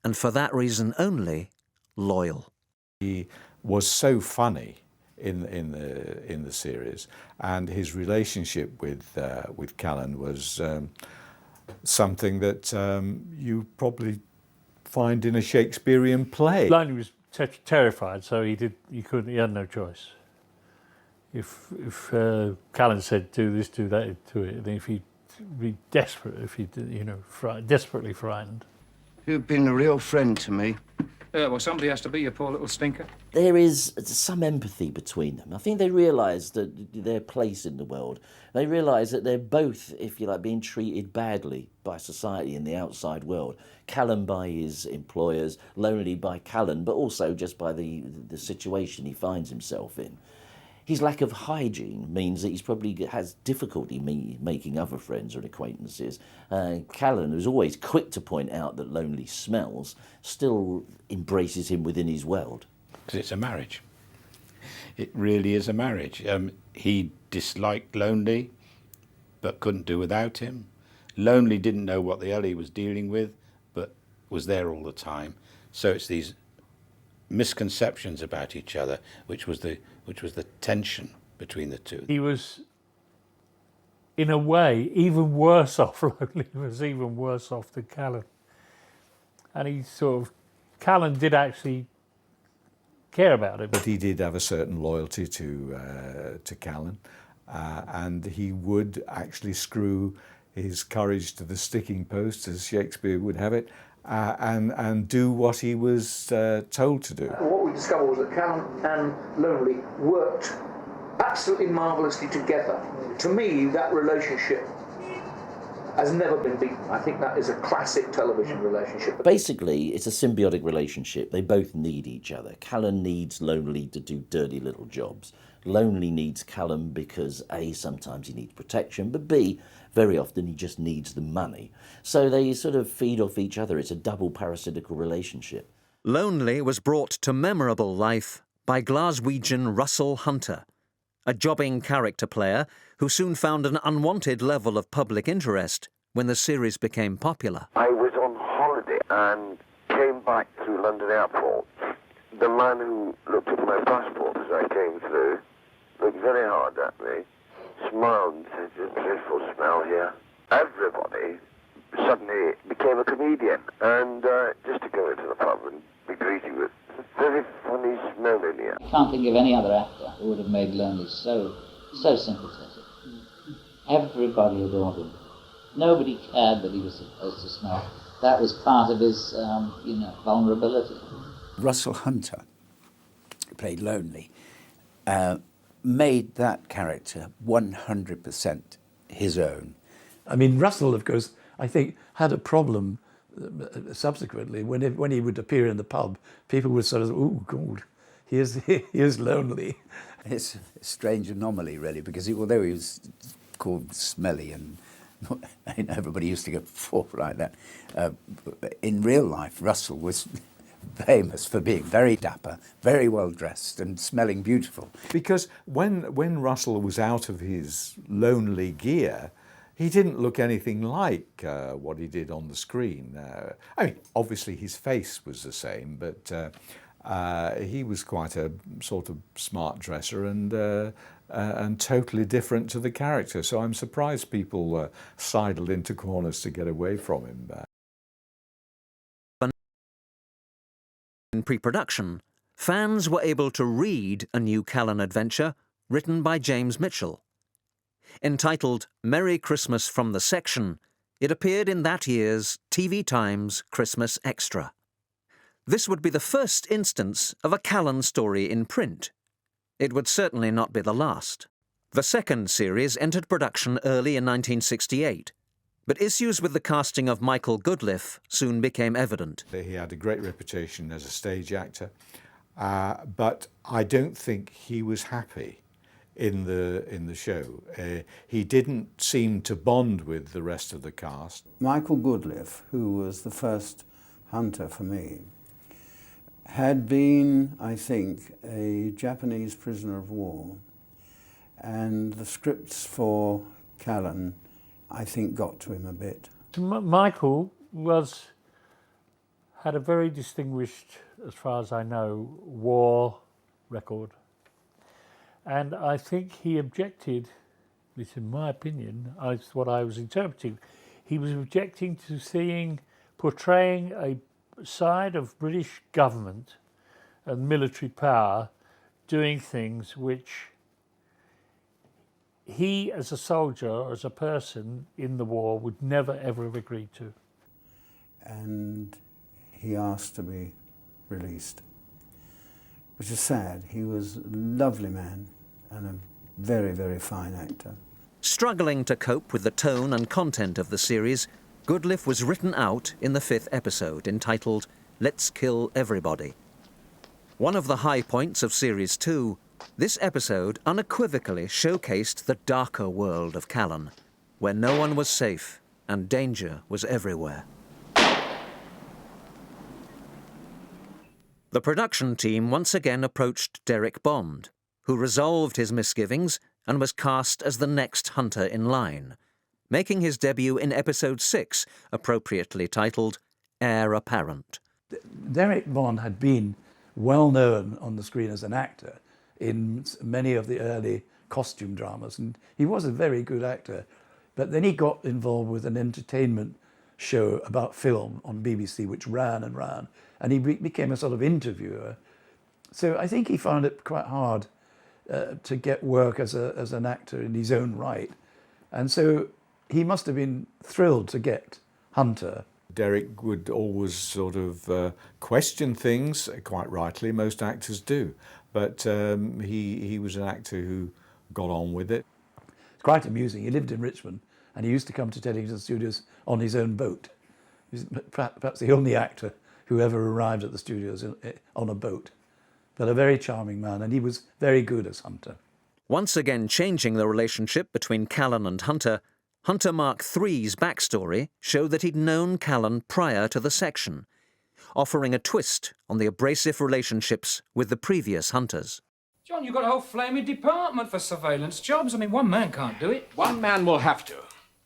and for that reason only, loyal. He was so funny in the series, and his relationship with Callan was something that you probably find in a Shakespearean play. Lonely was terrified, so he had no choice. If Callan said do this, do that, do it, then if he'd be desperate, desperately frightened. You've been a real friend to me. Well, somebody has to be, you poor little stinker. There is some empathy between them. I think they realise that their place in the world. They realise that they're both, if you like, being treated badly by society in the outside world. Callan by his employers, Lonely by Callan, but also just by the situation he finds himself in. His lack of hygiene means that he's probably has difficulty making other friends or acquaintances. Callan, who's always quick to point out that Lonely smells, still embraces him within his world. Because it's a marriage. It really is a marriage. He disliked Lonely, but couldn't do without him. Lonely didn't know what the hell he was dealing with, but was there all the time. So it's these misconceptions about each other, which was the tension between the two. He was, in a way, even worse off. Lonely was even worse off than Callan. And Callan did actually care about him. But he did have a certain loyalty to Callan, and he would actually screw his courage to the sticking post, as Shakespeare would have it, and do what he was told to do. What we discovered was that Callan and Lonely worked absolutely marvellously together. To me, that relationship has never been beaten. I think that is a classic television relationship. Basically, it's a symbiotic relationship. They both need each other. Callan needs Lonely to do dirty little jobs. Lonely needs Callan because A, sometimes he needs protection, but B, very often he just needs the money. So they sort of feed off each other. It's a double parasitical relationship. Lonely was brought to memorable life by Glaswegian Russell Hunter, a jobbing character player who soon found an unwanted level of public interest when the series became popular. I was on holiday and came back through London Airport. The man who looked at my passport as I came through looked very hard at me, smiled and said, "There's a dreadful smell here." Everybody suddenly became a comedian, and just to go into the pub and be greeted with, "It's a very funny smell in here." I can't think of any other actor who would have made Lonely so sympathetic. Everybody adored him. Nobody cared that he was supposed to smell. That was part of his, vulnerability. Russell Hunter, who played Lonely, made that character 100% his own. I mean, Russell, of course, I think, had a problem subsequently. When he would appear in the pub, people would sort of, oh, God, he is lonely. It's a strange anomaly, really, because although he was called smelly and everybody used to go forth like that, in real life, Russell was famous for being very dapper, very well dressed and smelling beautiful. Because when Russell was out of his lonely gear, he didn't look anything like what he did on the screen. I mean, obviously his face was the same, but he was quite a sort of smart dresser and totally different to the character. So I'm surprised people sidled into corners to get away from him. In pre-production, fans were able to read a new Callan adventure written by James Mitchell. Entitled Merry Christmas from the Section, it appeared in that year's TV Times Christmas Extra. This would be the first instance of a Callan story in print. It would certainly not be the last. The second series entered production early in 1968, but issues with the casting of Michael Goodliffe soon became evident. He had a great reputation as a stage actor, but I don't think he was happy in the show. He didn't seem to bond with the rest of the cast. Michael Goodliffe, who was the first Hunter for me, had been, I think, a Japanese prisoner of war, and the scripts for Callan, I think, got to him a bit. Michael had a very distinguished, as far as I know, war record. And I think he objected, at least in my opinion, it's what I was interpreting, he was objecting to portraying a side of British government and military power doing things which he, as a soldier or as a person in the war, would never ever have agreed to. And he asked to be released, which is sad. He was a lovely man and a very, very fine actor. Struggling to cope with the tone and content of the series, Goodliffe was written out in the 5th episode, entitled Let's Kill Everybody. One of the high points of Series 2, this episode unequivocally showcased the darker world of Callan, where no one was safe and danger was everywhere. The production team once again approached Derek Bond, who resolved his misgivings and was cast as the next Hunter in line, making his debut in episode 6, appropriately titled Heir Apparent. Derek Bond had been well known on the screen as an actor in many of the early costume dramas, and he was a very good actor. But then he got involved with an entertainment show about film on BBC, which ran and ran, and he became a sort of interviewer. So I think he found it quite hard to get work as an actor in his own right. And so he must have been thrilled to get Hunter. Derek would always sort of question things, quite rightly, most actors do. But he was an actor who got on with it. It's quite amusing. He lived in Richmond and he used to come to television studios on his own boat. He was perhaps the only actor who ever arrived at the studios on a boat. But a very charming man, and he was very good as Hunter. Once again changing the relationship between Callan and Hunter, Hunter Mark III's backstory showed that he'd known Callan prior to the section, offering a twist on the abrasive relationships with the previous Hunters. John, you've got a whole flaming department for surveillance jobs. I mean, one man can't do it. One man will have to.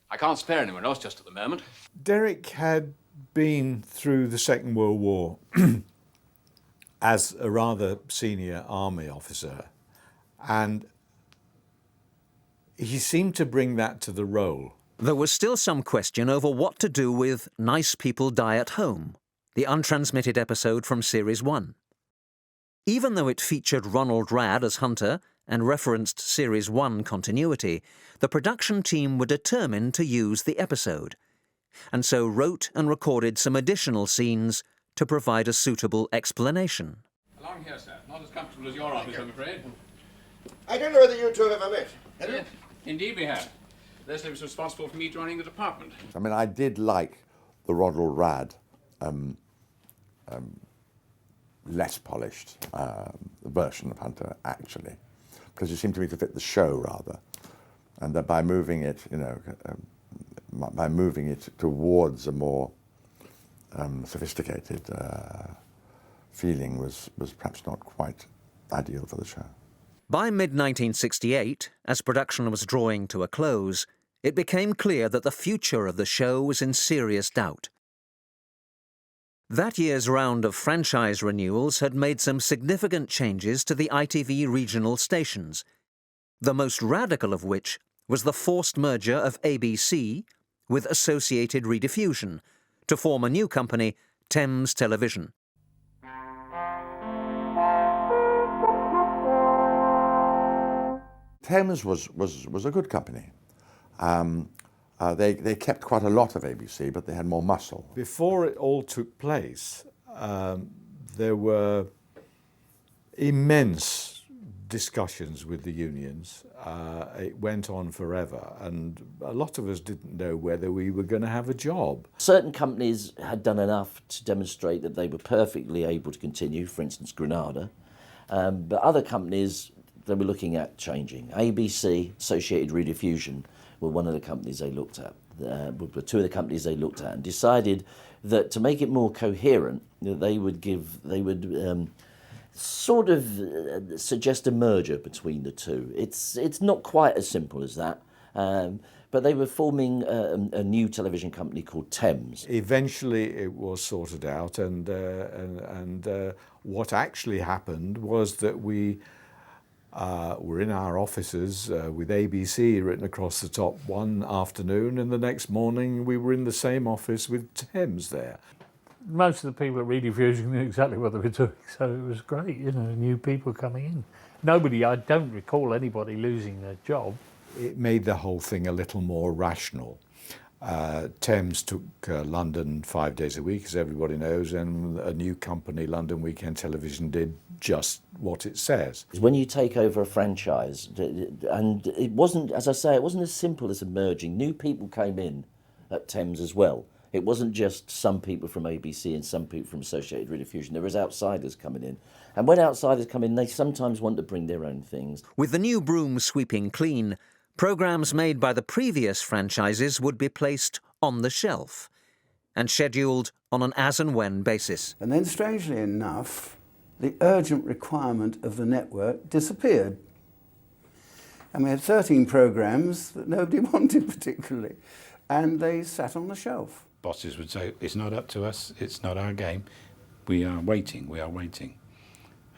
I can't spare anyone else just at the moment. Derek had been through the Second World War as a rather senior army officer, and he seemed to bring that to the role. There was still some question over what to do with Nice People Die at Home, the untransmitted episode from Series 1. Even though it featured Ronald Radd as Hunter and referenced Series 1 continuity, the production team were determined to use the episode, and so wrote and recorded some additional scenes to provide a suitable explanation. Along here, sir. Not as comfortable as your office, I'm afraid. I don't know whether you two have ever met. Have you? Yes, indeed we have. Leslie was responsible for me joining the department. I mean, I did like the Ronald Rad less polished version of Hunter, actually, because it seemed to me to fit the show rather, and that by moving it, by moving it towards a more sophisticated feeling was perhaps not quite ideal for the show. By mid-1968, as production was drawing to a close, it became clear that the future of the show was in serious doubt. That year's round of franchise renewals had made some significant changes to the ITV regional stations, the most radical of which was the forced merger of ABC with Associated Rediffusion to form a new company, Thames Television. Thames was a good company. They kept quite a lot of ABC, but they had more muscle. Before it all took place, there were immense discussions with the unions. It went on forever, and a lot of us didn't know whether we were going to have a job. Certain companies had done enough to demonstrate that they were perfectly able to continue, for instance, Granada, but other companies, they were looking at changing. ABC, Associated Rediffusion, were one of the companies they looked at, were two of the companies they looked at, and decided that to make it more coherent, they would sort of suggest a merger between the two. It's not quite as simple as that, but they were forming a new television company called Thames. Eventually it was sorted out, and what actually happened was that we were in our offices with ABC written across the top one afternoon, and the next morning we were in the same office with Thames there. Most of the people at Rediffusion knew exactly what they were doing, so it was great, new people coming in. I don't recall anybody losing their job. It made the whole thing a little more rational. Thames took London 5 days a week, as everybody knows, and a new company, London Weekend Television, did just what it says. When you take over a franchise, and it wasn't, as I say, it wasn't as simple as a merging. New people came in at Thames as well. It wasn't just some people from ABC and some people from Associated Rediffusion. There was outsiders coming in. And when outsiders come in, they sometimes want to bring their own things. With the new broom sweeping clean, programmes made by the previous franchises would be placed on the shelf and scheduled on an as-and-when basis. And then, strangely enough, the urgent requirement of the network disappeared. And we had 13 programmes that nobody wanted particularly, and they sat on the shelf. Bosses would say, it's not up to us, it's not our game, we are waiting.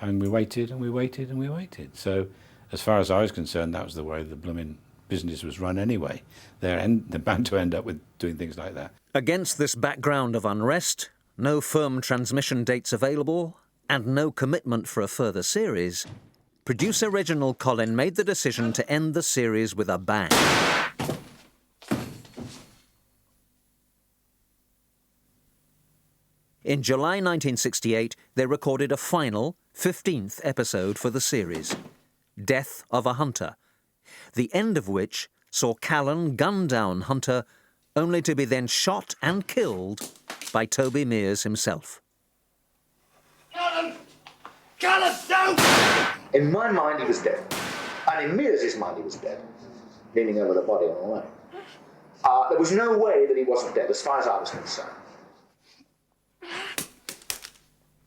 And we waited and we waited and we waited. So as far as I was concerned, that was the way the blooming business was run anyway. They're bound to end up with doing things like that. Against this background of unrest, no firm transmission dates available, and no commitment for a further series, producer Reginald Colin made the decision to end the series with a bang. In July 1968, they recorded a final, 15th episode for the series, Death of a Hunter, the end of which saw Callan gun down Hunter, only to be then shot and killed by Toby Mears himself. Callan! Callan, no! In my mind, he was dead. And in Mears' mind, he was dead. Leaning over the body on the way. There was no way that he wasn't dead, as far as I was concerned.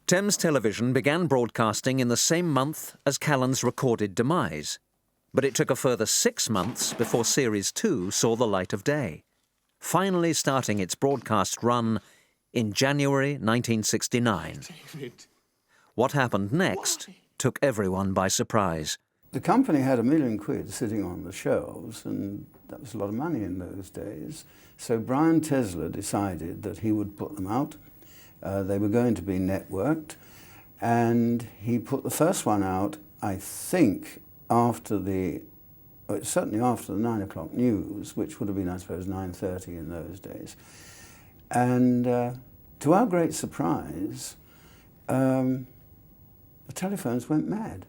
Thames Television began broadcasting in the same month as Callan's recorded demise, but it took a further 6 months before Series 2 saw the light of day, finally starting its broadcast run in January 1969. David. What happened next took everyone by surprise. The company had £1 million sitting on the shelves, and that was a lot of money in those days. So Brian Tesler decided that he would put them out. They were going to be networked, and he put the first one out, I think, certainly after the 9 o'clock news, which would have been, I suppose, 9:30 in those days. And to our great surprise, the telephones went mad.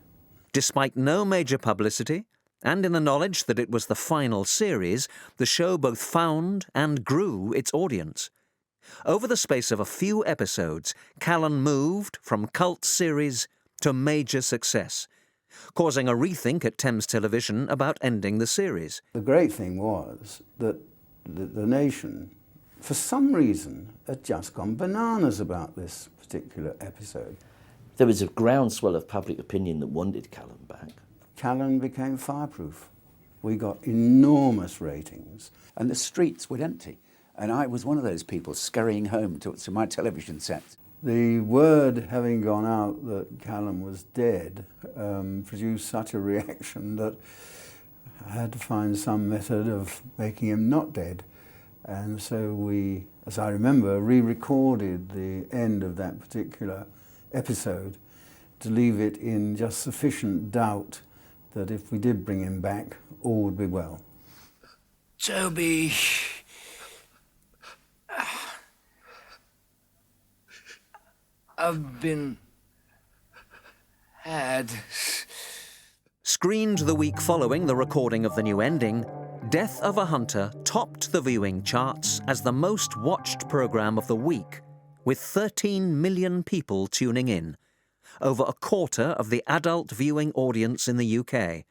Despite no major publicity, and in the knowledge that it was the final series, the show both found and grew its audience. Over the space of a few episodes, Callan moved from cult series to major success, causing a rethink at Thames Television about ending the series. The great thing was that the nation, for some reason, had just gone bananas about this particular episode. There was a groundswell of public opinion that wanted Callan back. Callan became fireproof. We got enormous ratings. And the streets were empty. And I was one of those people scurrying home to my television set. The word having gone out that Callan was dead produced such a reaction that I had to find some method of making him not dead. And so we, as I remember, re-recorded the end of that particular episode to leave it in just sufficient doubt that if we did bring him back, all would be well. Toby, I've been had. Screened the week following the recording of the new ending, Death of a Hunter topped the viewing charts as the most watched programme of the week, with 13 million people tuning in, over a quarter of the adult viewing audience in the UK.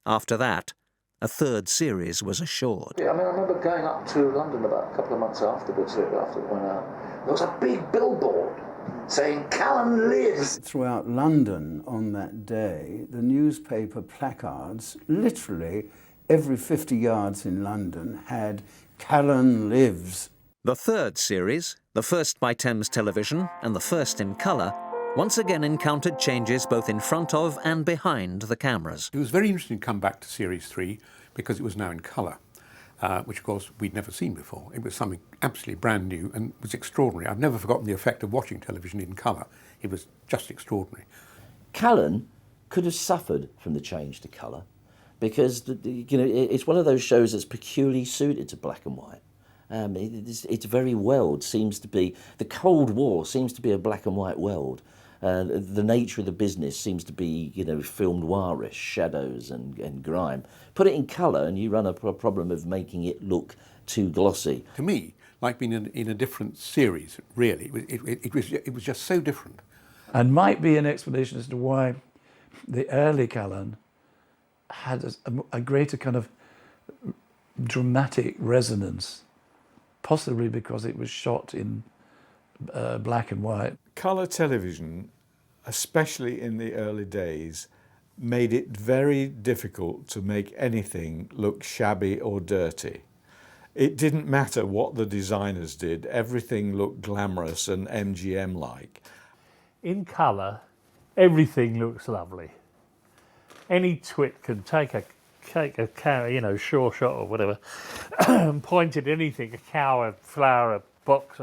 After that, a third series was assured. Yeah, I remember going up to London about a couple of months afterwards, after it went out. There was a big billboard saying, "Callan lives!" Throughout London on that day, the newspaper placards, literally every 50 yards in London, had "Callan lives." The third series, the first by Thames Television and the first in colour, once again encountered changes both in front of and behind the cameras. It was very interesting to come back to Series 3 because it was now in colour, which of course we'd never seen before. It was something absolutely brand new and was extraordinary. I've never forgotten the effect of watching television in colour. It was just extraordinary. Callan could have suffered from the change to colour because it's one of those shows that's peculiarly suited to black and white. It's very world, seems to be, the Cold War seems to be a black and white world. The nature of the business seems to be, film noirish, shadows and grime. Put it in colour and you run a problem of making it look too glossy. To me, like being in a different series, really, it was just so different. And might be an explanation as to why the early Callan had a greater kind of dramatic resonance, possibly because it was shot in black and white. Colour television, especially in the early days, made it very difficult to make anything look shabby or dirty. It didn't matter what the designers did, everything looked glamorous and MGM-like. In colour, everything looks lovely. Any twit can take a sure shot or whatever, and point at anything, a cow, a flower, a box,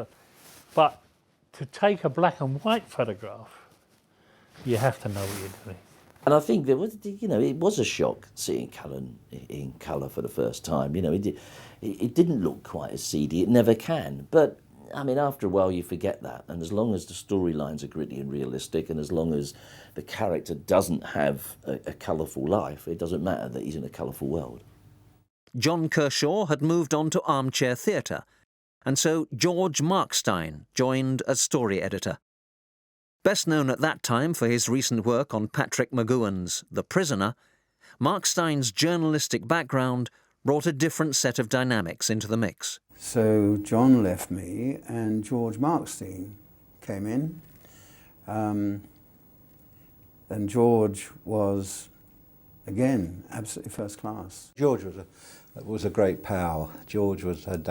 but to take a black and white photograph, you have to know what you're doing. And I think there was, it was a shock seeing Callan in colour for the first time. It didn't look quite as seedy. It never can. But after a while, you forget that. And as long as the storylines are gritty and realistic, and as long as the character doesn't have a colourful life, it doesn't matter that he's in a colourful world. John Kershaw had moved on to Armchair Theatre, and so George Markstein joined as story editor. Best known at that time for his recent work on Patrick McGowan's The Prisoner, Markstein's journalistic background brought a different set of dynamics into the mix. So John left me and George Markstein came in. And George was, again, absolutely first class. George was a great pal. George had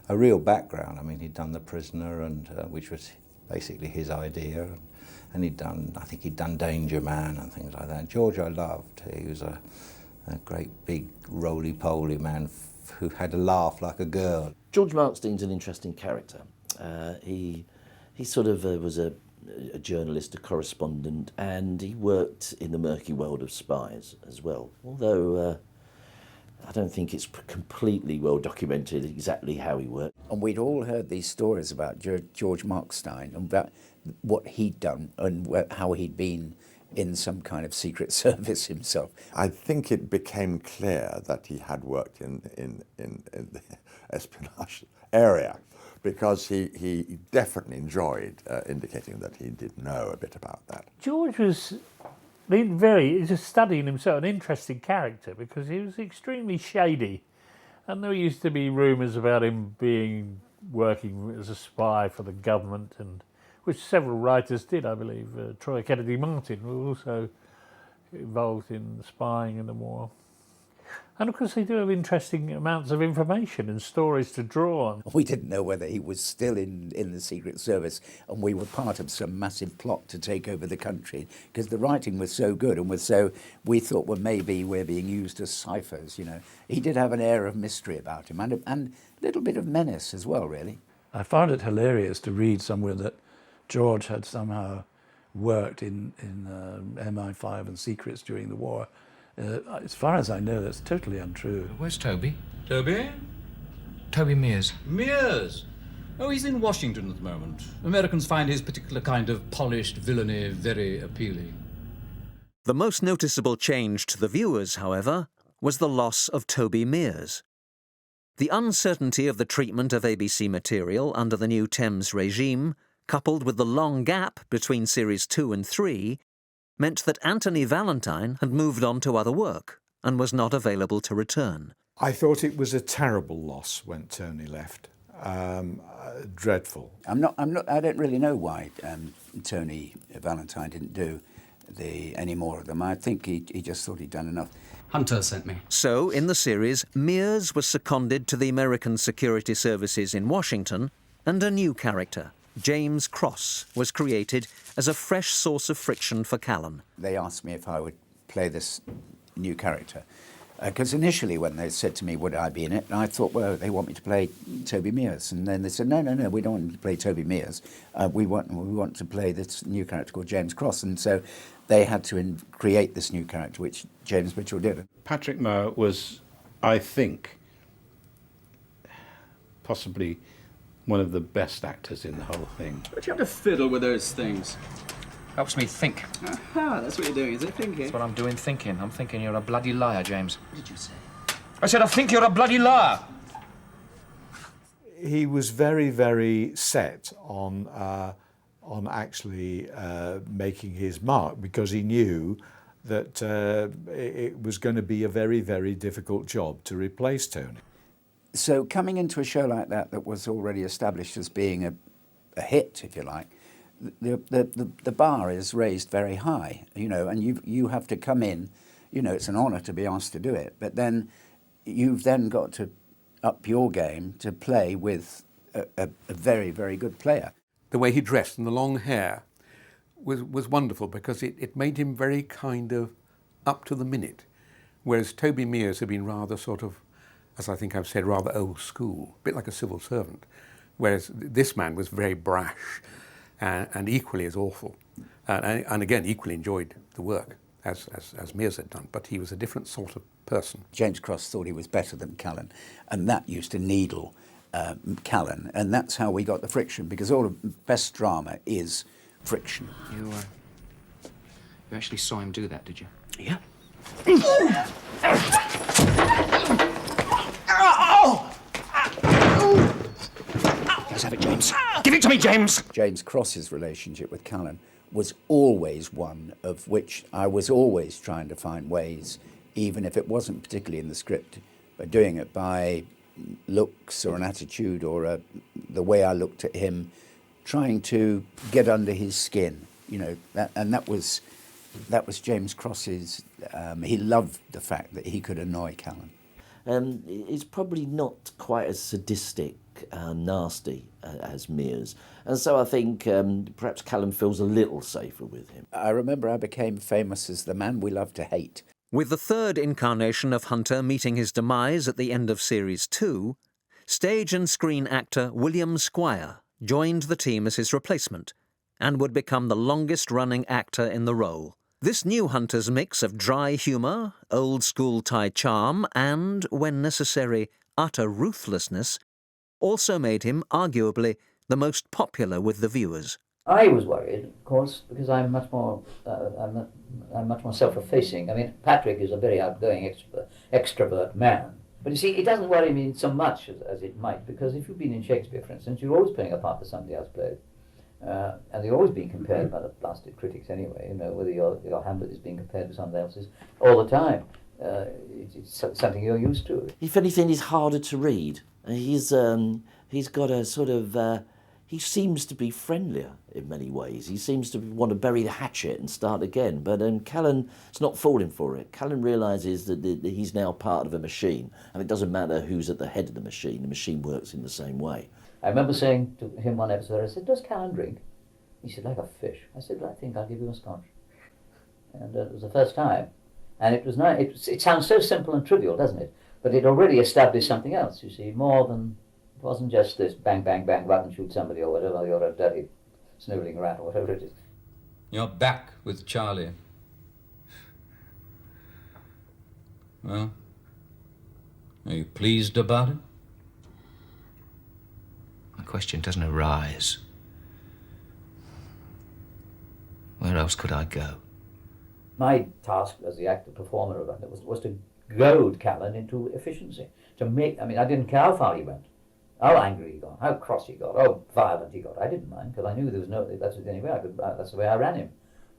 a real background. He'd done The Prisoner, and which was basically his idea, and I think he'd done Danger Man and things like that. George I loved. He was a great big roly-poly man who had a laugh like a girl. George Markstein's an interesting character. He sort of was a a journalist, a correspondent, and he worked in the murky world of Spies as well. Although I don't think it's completely well documented exactly how he worked. And we'd all heard these stories about George Markstein, and about what he'd done and how he'd been in some kind of secret service himself. I think it became clear that he had worked in the espionage area, because he definitely enjoyed indicating that he did know a bit about that. George was he's a study in himself, an interesting character, because he was extremely shady. And there used to be rumours about him working as a spy for the government, and which several writers did, I believe. Troy Kennedy Martin was also involved in spying in the war. And of course they do have interesting amounts of information and stories to draw on. We didn't know whether he was still in the Secret Service and we were part of some massive plot to take over the country, because the writing was so good and we thought, well, maybe we're being used as ciphers, you know. He did have an air of mystery about him and a little bit of menace as well, really. I found it hilarious to read somewhere that George had somehow worked in MI5 and secrets during the war. As far as I know, that's totally untrue. Where's Toby? Toby? Toby Mears. Mears? Oh, he's in Washington at the moment. Americans find his particular kind of polished villainy very appealing. The most noticeable change to the viewers, however, was the loss of Toby Mears. The uncertainty of the treatment of ABC material under the new Thames regime, coupled with the long gap between Series 2 and 3, meant that Anthony Valentine had moved on to other work and was not available to return. I thought it was a terrible loss when Tony left. Dreadful. I don't really know why Tony Valentine didn't do any more of them. I think he just thought he'd done enough. Hunter sent me. So, in the series, Mears was seconded to the American Security Services in Washington, and a new character, James Cross, was created as a fresh source of friction for Callan. They asked me if I would play this new character, because initially when they said to me, would I be in it, I thought, well, they want me to play Toby Mears. And then they said, no, we don't want you to play Toby Mears. We want to play this new character called James Cross. And so they had to create this new character, which James Mitchell did. Patrick Mower was, I think, possibly one of the best actors in the whole thing. But you have to fiddle with those things. Helps me think. Aha, that's what you're doing, is it? Thinking? That's what I'm doing, thinking. I'm thinking you're a bloody liar, James. What did you say? I said I think you're a bloody liar. He was very, very set on actually making his mark, because he knew that it was going to be a very, very difficult job to replace Tony. So coming into a show like that was already established as being a hit, if you like, the bar is raised very high, you know, and you have to come in, you know, it's an honour to be asked to do it, but then you've then got to up your game to play with a very, very good player. The way he dressed and the long hair was wonderful, because it made him very kind of up to the minute, whereas Toby Mears had been rather sort of, as I think I've said, rather old school, a bit like a civil servant, whereas this man was very brash and equally as awful, and again equally enjoyed the work as Mears had done, but he was a different sort of person. James Cross thought he was better than Callan, and that used to needle Callan, and that's how we got the friction, because all of best drama is friction. You actually saw him do that, did you? Yeah. Let's have it, James. Give it to me, James! James Cross's relationship with Callan was always one of which I was always trying to find ways, even if it wasn't particularly in the script, but doing it by looks or an attitude or the way I looked at him, trying to get under his skin, you know, that was James Cross's. He loved the fact that he could annoy Callan. He's probably not quite as sadistic and nasty as Mears, and so I think perhaps Callan feels a little safer with him. I remember I became famous as the man we love to hate. With the third incarnation of Hunter meeting his demise at the end of Series 2, stage and screen actor William Squire joined the team as his replacement, and would become the longest-running actor in the role. This new Hunter's mix of dry humour, old-school Thai charm and, when necessary, utter ruthlessness also made him, arguably, the most popular with the viewers. I was worried, of course, because I'm much more self-effacing. I mean, Patrick is a very outgoing extrovert man. But you see, it doesn't worry me so much as it might, because if you've been in Shakespeare, for instance, you're always playing a part that somebody else played. And you're always being compared by the blasted critics anyway, you know, whether your Hamlet is being compared to somebody else's all the time. It's something you're used to. If anything, he's harder to read. He's got a sort of... he seems to be friendlier in many ways. He seems to want to bury the hatchet and start again. But Callan's not falling for it. Callan realises that he's now part of a machine, and it doesn't matter who's at the head of the machine works in the same way. I remember saying to him one episode, I said, "Does Callan drink?" He said, "Like a fish." I said, "I think I'll give you a scotch." And it was the first time. And it was nice. It sounds so simple and trivial, doesn't it? But it already established something else, you see, more than... It wasn't just this bang, bang, bang, run and shoot somebody or whatever, you're a dirty snivelling rat or whatever it is. You're back with Charlie. Well, are you pleased about it? The question doesn't arise. Where else could I go? My task as the actor-performer of it was to goad Callan into efficiency. To make, I mean, I didn't care how far he went. How angry he got, how cross he got, how violent he got. I didn't mind, because I knew there was that's the only way I could, that's the way I ran him.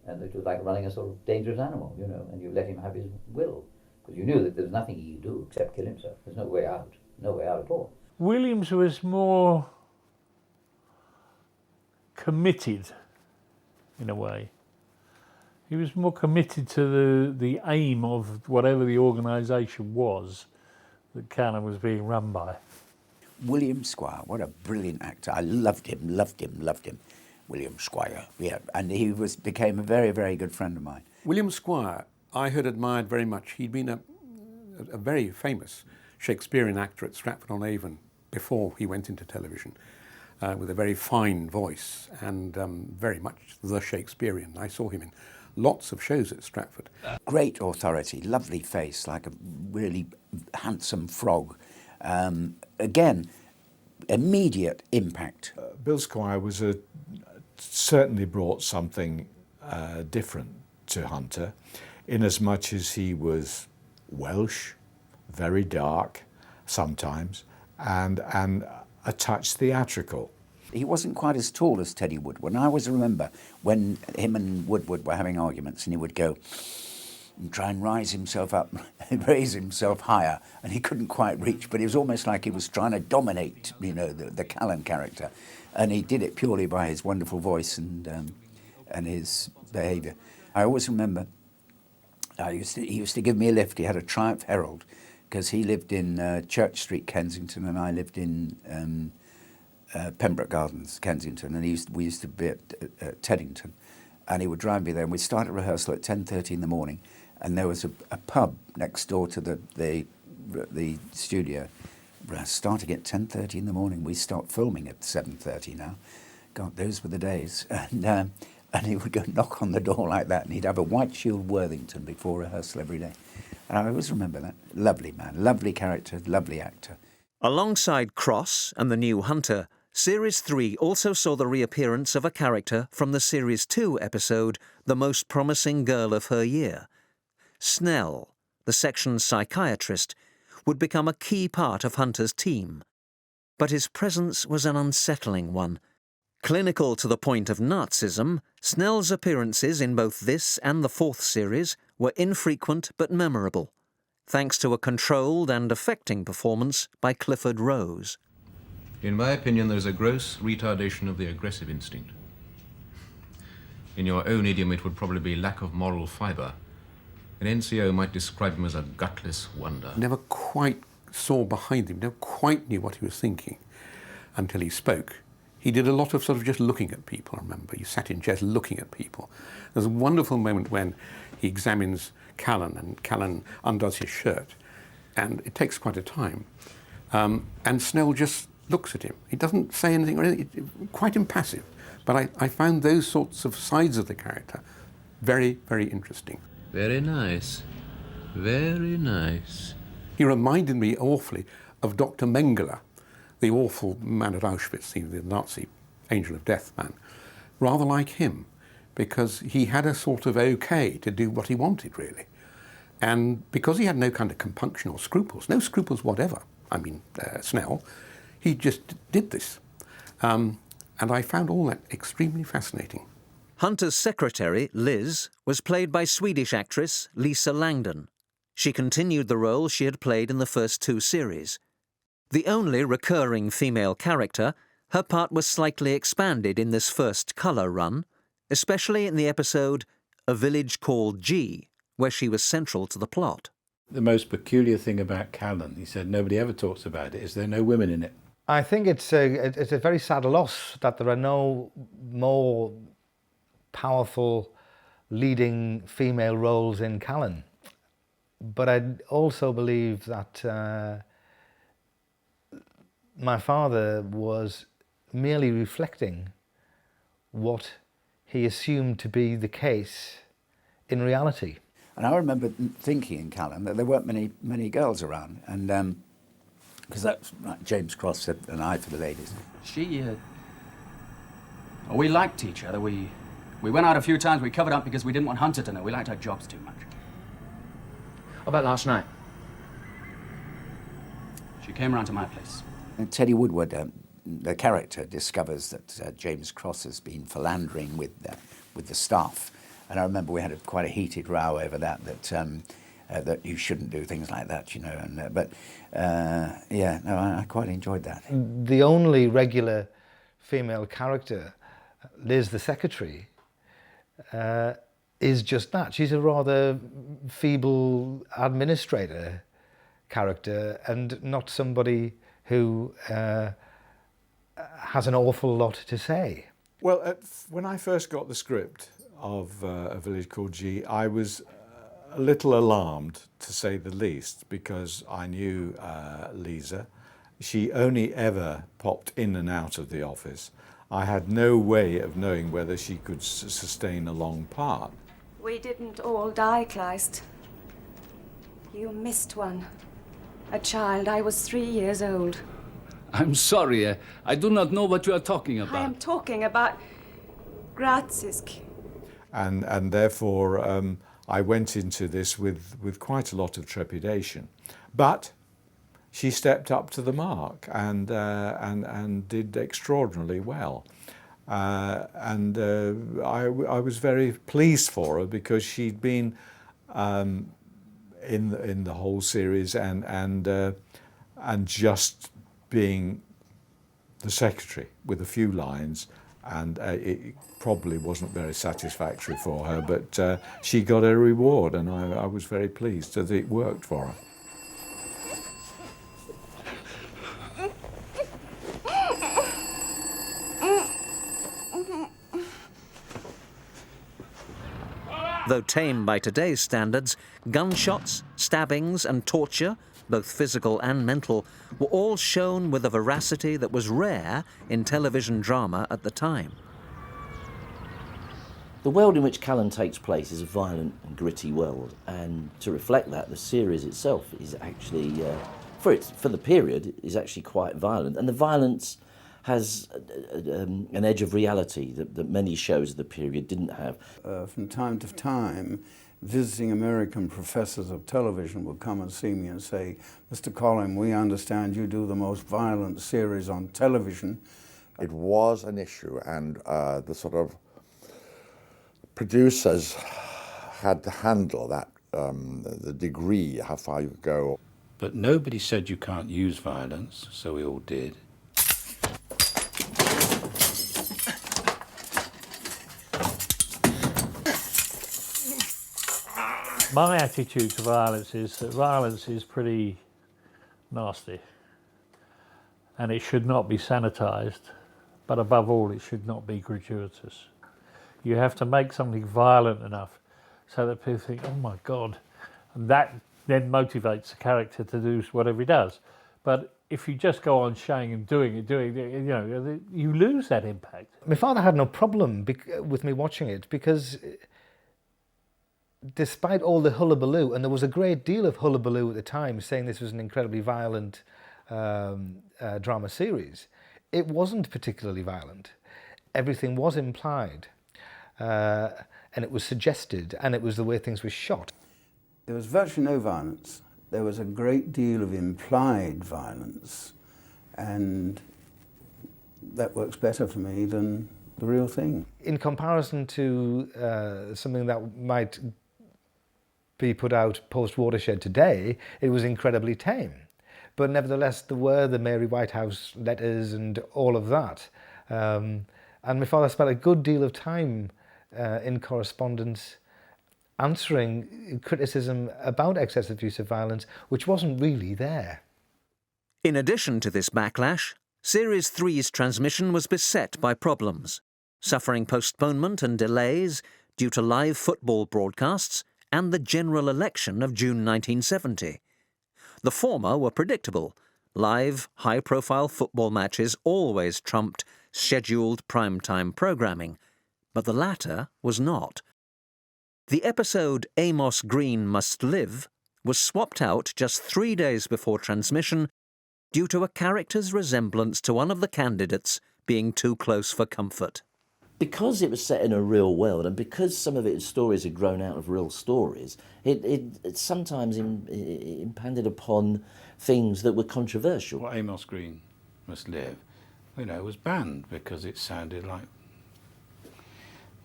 And it was like running a sort of dangerous animal, you know, and you let him have his will. Because you knew that there was nothing he could do except kill himself. There's no way out at all. Williams was more committed, in a way. He was more committed to the aim of whatever the organisation was that Callan was being run by. William Squire, what a brilliant actor. I loved him. William Squire, yeah. And he became a very, very good friend of mine. William Squire, I had admired very much. He'd been a very famous Shakespearean actor at Stratford-on-Avon before he went into television, with a very fine voice and very much the Shakespearean. I saw him in lots of shows at Stratford. Great authority, lovely face, like a really handsome frog. Again, immediate impact. Bill Squire was certainly brought something different to Hunter, in as much as he was Welsh, very dark sometimes, and a touch theatrical. He wasn't quite as tall as Teddy Woodward. And I always remember when him and Woodward were having arguments, and he would go and try and raise himself higher, and he couldn't quite reach, but it was almost like he was trying to dominate, you know, the Callan character. And he did it purely by his wonderful voice and his behaviour. I always remember he used to give me a lift. He had a Triumph Herald, because he lived in Church Street, Kensington, and I lived in Pembroke Gardens, Kensington, and we used to be at Teddington, and he would drive me there, and we'd start a rehearsal at 10:30 in the morning, and there was a pub next door to the studio. Starting at 10:30 in the morning, we start filming at 7:30 now. God, those were the days. And he would go knock on the door like that, and he'd have a white shield Worthington before rehearsal every day. And I always remember that. Lovely man, lovely character, lovely actor. Alongside Cross and the new Hunter, Series 3 also saw the reappearance of a character from the Series 2 episode The Most Promising Girl of Her Year. Snell, the section's psychiatrist, would become a key part of Hunter's team. But his presence was an unsettling one. Clinical to the point of Nazism, Snell's appearances in both this and the 4th series were infrequent but memorable, thanks to a controlled and affecting performance by Clifford Rose. In my opinion, there's a gross retardation of the aggressive instinct. In your own idiom, it would probably be lack of moral fibre. An NCO might describe him as a gutless wonder. Never quite saw behind him, never quite knew what he was thinking until he spoke. He did a lot of sort of just looking at people, I remember. He sat in chairs looking at people. There's a wonderful moment when he examines Callan, and Callan undoes his shirt, and it takes quite a time. And Snell just looks at him. He doesn't say anything or anything, quite impassive, But I found those sorts of sides of the character very, very interesting. Very nice. Very nice. He reminded me awfully of Dr. Mengele, the awful man at Auschwitz, the Nazi angel of death man, rather like him, because he had a sort of okay to do what he wanted, really. And because he had no kind of compunction or scruples, no scruples whatever, I mean, Snell, he just did this. And I found all that extremely fascinating. Hunter's secretary, Liz, was played by Swedish actress Lisa Langdon. She continued the role she had played in the first 2 series. The only recurring female character, her part was slightly expanded in this first colour run, especially in the episode A Village Called G, where she was central to the plot. The most peculiar thing about Callan, he said nobody ever talks about it, is there are no women in it. I think it's a very sad loss that there are no more powerful leading female roles in Callan. But I also believe that my father was merely reflecting what he assumed to be the case in reality. And I remember thinking in Callan that there weren't many girls around, and because that's like James Cross said, an eye for the ladies. We liked each other. We went out a few times. We covered up because we didn't want Hunter to know. We liked our jobs too much. What about last night? She came around to my place. And Teddy Woodward, the character, discovers that James Cross has been philandering with the staff. And I remember we had quite a heated row over that you shouldn't do things like that, you know. I quite enjoyed that. The only regular female character, Liz the secretary, is just that. She's a rather feeble administrator character and not somebody who has an awful lot to say. Well, when I first got the script of A Village Called G, I was a little alarmed, to say the least, because I knew Lisa. She only ever popped in and out of the office. I had no way of knowing whether she could sustain a long part. We didn't all die, Kleist. You missed one. A child. I was 3 years old. I'm sorry, I do not know what you are talking about. I am talking about Grazisk. And therefore, I went into this with quite a lot of trepidation. But she stepped up to the mark and did extraordinarily well. I was very pleased for her because she'd been in the whole series and just being the secretary with a few lines, and it probably wasn't very satisfactory for her, but she got a reward, and I was very pleased that it worked for her. Though tame by today's standards, gunshots, stabbings and torture, both physical and mental, were all shown with a veracity that was rare in television drama at the time. The world in which Callan takes place is a violent and gritty world, and to reflect that, the series itself is actually, for the period, is actually quite violent, and the violence has an edge of reality that many shows of the period didn't have. From time to time, visiting American professors of television would come and see me and say, Mr. Colin, we understand you do the most violent series on television. It was an issue, and the sort of producers had to handle that, the degree, how far you could go. But nobody said you can't use violence, so we all did. My attitude to violence is that violence is pretty nasty and it should not be sanitised, but above all it should not be gratuitous. You have to make something violent enough so that people think, oh my God, and that then motivates the character to do whatever he does. But if you just go on showing him doing it, you know, you lose that impact. My father had no problem with me watching it because despite all the hullabaloo, and there was a great deal of hullabaloo at the time saying this was an incredibly violent drama series, it wasn't particularly violent. Everything was implied, and it was suggested, and it was the way things were shot. There was virtually no violence. There was a great deal of implied violence, and that works better for me than the real thing. In comparison to something that might be put out post-Watershed today, it was incredibly tame. But nevertheless, there were the Mary Whitehouse letters and all of that. And my father spent a good deal of time in correspondence answering criticism about excessive use of violence, which wasn't really there. In addition to this backlash, Series 3's transmission was beset by problems, suffering postponement and delays due to live football broadcasts and the general election of June 1970. The former were predictable. Live, high-profile football matches always trumped scheduled primetime programming, but the latter was not. The episode Amos Green Must Live was swapped out just 3 days before transmission due to a character's resemblance to one of the candidates being too close for comfort. Because it was set in a real world, and because some of its stories had grown out of real stories, it sometimes impended upon things that were controversial. Well, Amos Green Must Live, you know, was banned because it sounded like...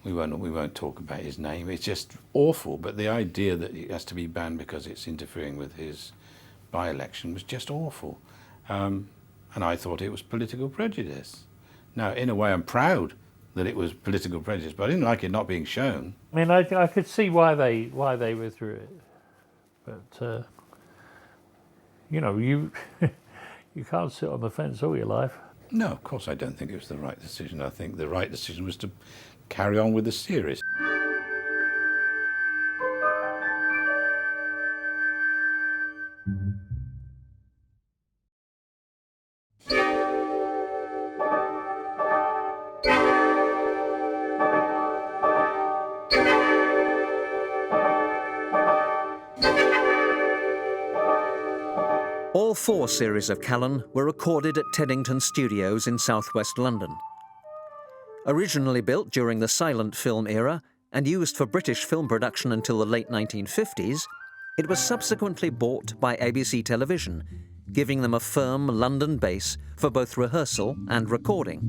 We won't talk about his name. It's just awful. But the idea that it has to be banned because it's interfering with his by-election was just awful. And I thought it was political prejudice. Now, in a way, I'm proud that it was political prejudice, but I didn't like it not being shown. I mean, I could see why they withdrew it, but you know, you can't sit on the fence all your life. No, of course I don't think it was the right decision. I think the right decision was to carry on with the series. All 4 series of Callan were recorded at Teddington Studios in southwest London. Originally built during the silent film era and used for British film production until the late 1950s, it was subsequently bought by ABC Television, giving them a firm London base for both rehearsal and recording.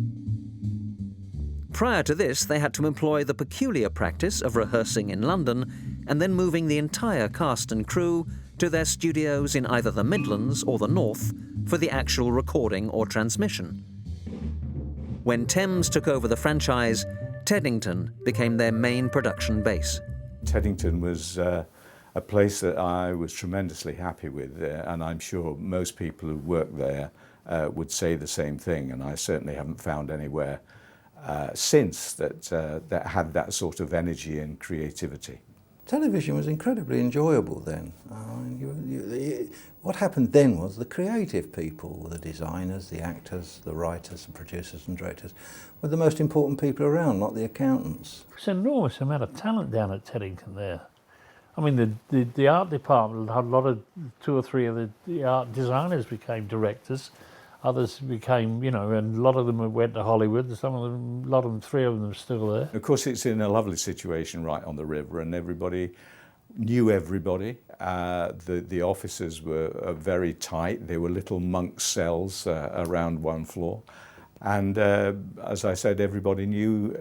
Prior to this, they had to employ the peculiar practice of rehearsing in London and then moving the entire cast and crew to their studios in either the Midlands or the North for the actual recording or transmission. When Thames took over the franchise, Teddington became their main production base. Teddington was a place that I was tremendously happy with, and I'm sure most people who work there would say the same thing, and I certainly haven't found anywhere since that had that sort of energy and creativity. Television was incredibly enjoyable then. What happened then was the creative people, the designers, the actors, the writers, the producers and directors, were the most important people around, not the accountants. There's an enormous amount of talent down at Teddington there. I mean, the art department had a lot of, 2 or 3 of the art designers became directors. Others became, you know, and a lot of them went to Hollywood. Some of them, a lot of them, 3 of them are still there. Of course, it's in a lovely situation right on the river, and everybody knew everybody. The offices were very tight. They were little monk cells around one floor. And as I said, everybody knew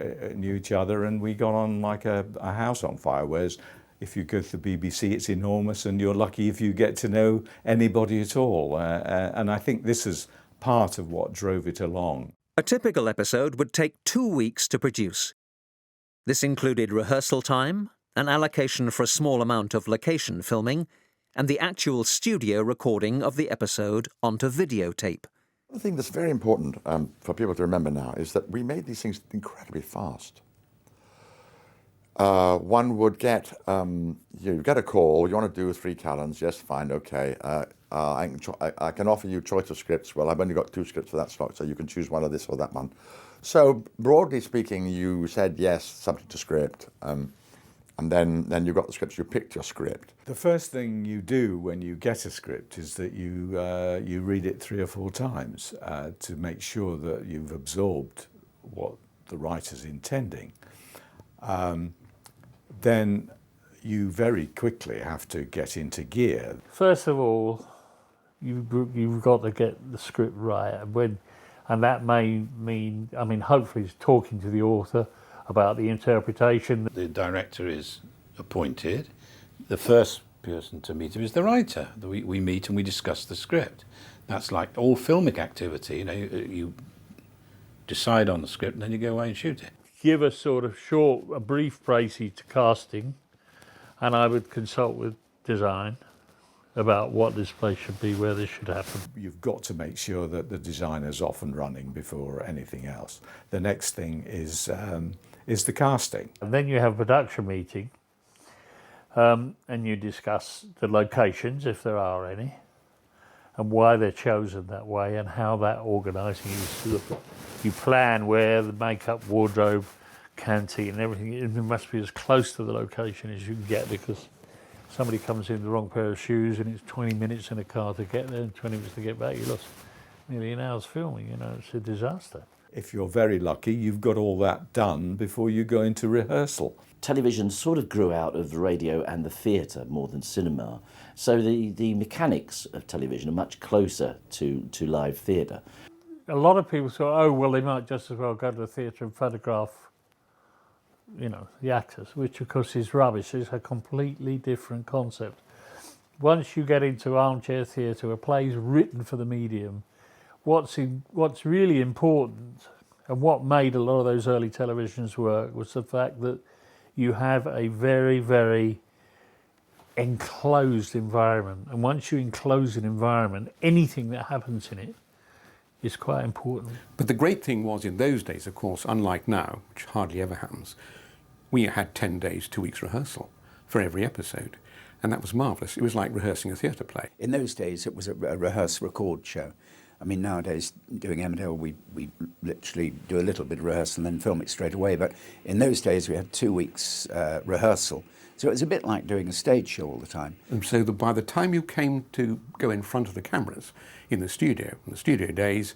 each other, and we got on like a house on fire, whereas if you go to the BBC, it's enormous, and you're lucky if you get to know anybody at all. And I think this is part of what drove it along. A typical episode would take 2 weeks to produce. This included rehearsal time, an allocation for a small amount of location filming, and the actual studio recording of the episode onto videotape. One thing that's very important for people to remember now is that we made these things incredibly fast. one would get, you get a call, you want to do 3 Callans, yes, fine, okay. I can offer you choice of scripts. Well, I've only got 2 scripts for that slot, so you can choose one of this or that one. So broadly speaking, you said yes, subject to script, and then you got the scripts, you picked your script. The first thing you do when you get a script is that you read it 3 or 4 times to make sure that you've absorbed what the writer's intending. Then you very quickly have to get into gear. First of all, you've got to get the script right, and that may mean, I mean, hopefully it's talking to the author about the interpretation. The director is appointed. The first person to meet him is the writer. We meet and we discuss the script. That's like all filmic activity. You decide on the script and then you go away and shoot it. Give a sort of a brief précis to casting, and I would consult with design about what this place should be, where this should happen. You've got to make sure that the designer's off and running before anything else. The next thing is the casting. And then you have a production meeting, and you discuss the locations, if there are any, and why they're chosen that way, and how that organising is. You plan where the makeup, wardrobe, canteen and everything, it must be as close to the location as you can get, because somebody comes in the wrong pair of shoes and it's 20 minutes in a car to get there and 20 minutes to get back. You lost nearly an hour's filming, it's a disaster. If you're very lucky, you've got all that done before you go into rehearsal. Television sort of grew out of the radio and the theatre more than cinema. So the mechanics of television are much closer to live theatre. A lot of people thought, oh, well, they might just as well go to the theatre and photograph, the actors, which of course is rubbish. It's a completely different concept. Once you get into Armchair Theatre, a play's written for the medium, what's really important, and what made a lot of those early televisions work, was the fact that you have a very, very enclosed environment. And once you enclose an environment, anything that happens in it is quite important. But the great thing was, in those days, of course, unlike now, which hardly ever happens, we had 10 days, 2 weeks rehearsal for every episode. And that was marvellous. It was like rehearsing a theatre play. In those days, it was a rehearse record show. I mean, nowadays, doing Emmerdale, we literally do a little bit of rehearsal and then film it straight away. But in those days, we had 2 weeks rehearsal. So it was a bit like doing a stage show all the time. And so by the time you came to go in front of the cameras in the studio days,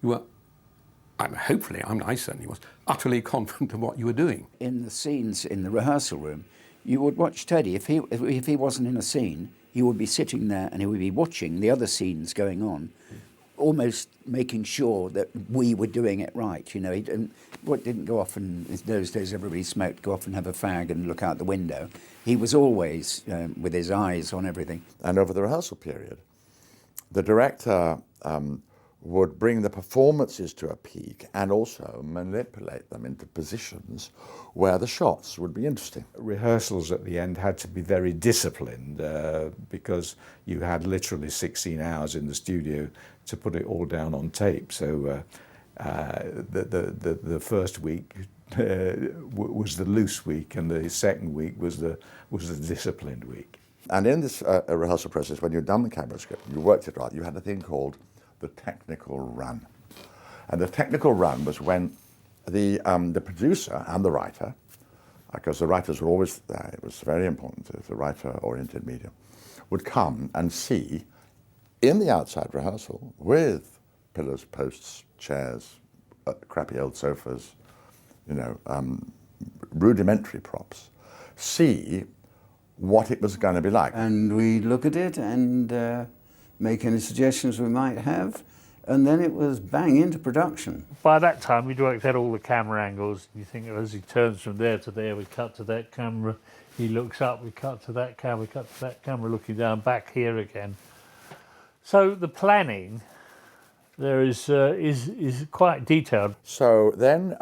you were, I certainly was, utterly confident of what you were doing. In the scenes in the rehearsal room, you would watch Teddy. If he wasn't in a scene, he would be sitting there and he would be watching the other scenes going on, almost making sure that we were doing it right. He didn't go off and, in those days everybody smoked, go off and have a fag and look out the window. He was always with his eyes on everything. And over the rehearsal period, the director would bring the performances to a peak and also manipulate them into positions where the shots would be interesting. Rehearsals at the end had to be very disciplined because you had literally 16 hours in the studio to put it all down on tape. So the first week was the loose week, and the second week was the disciplined week. And in this rehearsal process, when you'd done the camera script, you worked it right, you had a thing called the technical run. And the technical run was when the producer and the writer, because the writers were always there, it was very important, it's a writer-oriented medium, would come and see in the outside rehearsal with pillars, posts, chairs, crappy old sofas, rudimentary props, see what it was going to be like. And we look at it and make any suggestions we might have, and then it was bang into production. By that time, we'd worked out all the camera angles. You think as he turns from there to there, we cut to that camera, he looks up, we cut to that camera, we cut to that camera, looking down, back here again. So the planning there is quite detailed. So then,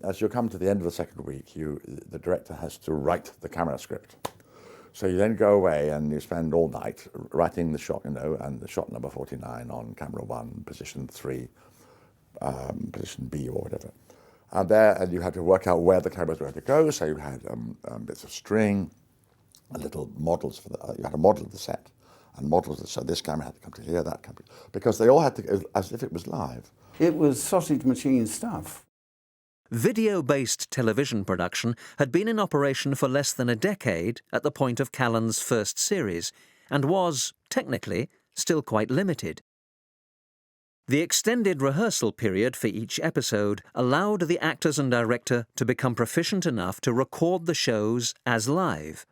as you come to the end of the second week, the director has to write the camera script. So you then go away and you spend all night writing the shot, and the shot number 49 on camera 1, position 3, position B or whatever. And you had to work out where the cameras were to go. So you had bits of string, little models for you had a model of the set, and models. So this camera had to come to here, that camera, because they all had to go as if it was live. It was sausage machine stuff. Video-based television production had been in operation for less than a decade at the point of Callan's first series, and was, technically, still quite limited. The extended rehearsal period for each episode allowed the actors and director to become proficient enough to record the shows as live.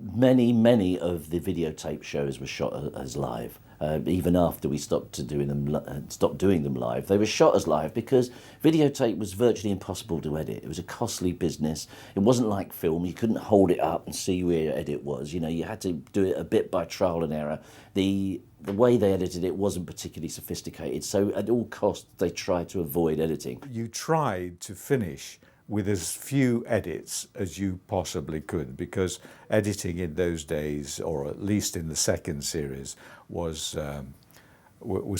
Many of the videotape shows were shot as live. Even after we stopped doing them live, they were shot as live because videotape was virtually impossible to edit. It was a costly business. It wasn't like film. You couldn't hold it up and see where your edit was. You know, you had to do it a bit by trial and error. The way they edited it wasn't particularly sophisticated, so at all costs they tried to avoid editing. You tried to finish with as few edits as you possibly could, because editing in those days, or at least in the second series, was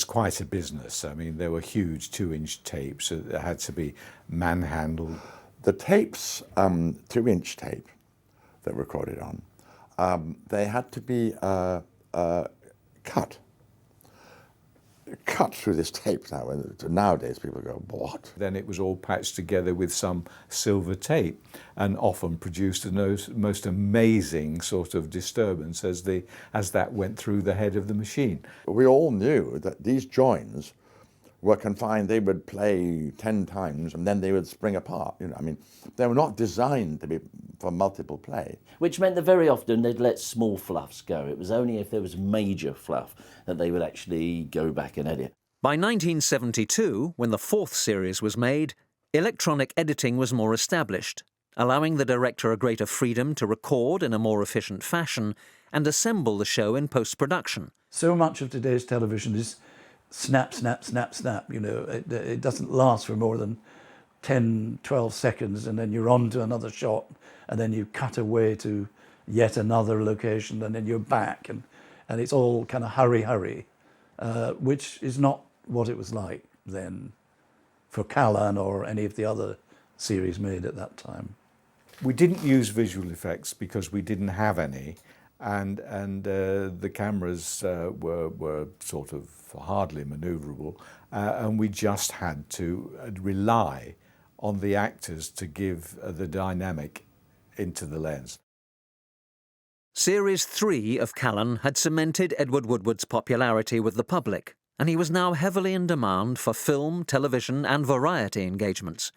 quite a business. I mean, there were huge 2-inch tapes that had to be manhandled. The tapes, 2-inch tape that recorded on, they had to be cut through this tape now, and nowadays people go, what? Then it was all patched together with some silver tape, and often produced the most amazing sort of disturbance as that went through the head of the machine. We all knew that these joins were confined. They would play 10 times and then they would spring apart. You know, I mean, they were not designed to be for multiple play. Which meant that very often they'd let small fluffs go. It was only if there was major fluff that they would actually go back and edit. By 1972, when the fourth series was made, electronic editing was more established, allowing the director a greater freedom to record in a more efficient fashion and assemble the show in post-production. So much of today's television is snap, snap, snap, snap. You know, it doesn't last for more than 10, 12 seconds, and then you're on to another shot, and then you cut away to yet another location, and then you're back, and it's all kind of hurry, which is not what it was like then for Callan or any of the other series made at that time. We didn't use visual effects because we didn't have any, and the cameras were sort of hardly manoeuvrable, and we just had to rely on the actors to give the dynamic into the lens. Series 3 of Callan had cemented Edward Woodward's popularity with the public, and he was now heavily in demand for film, television and variety engagements.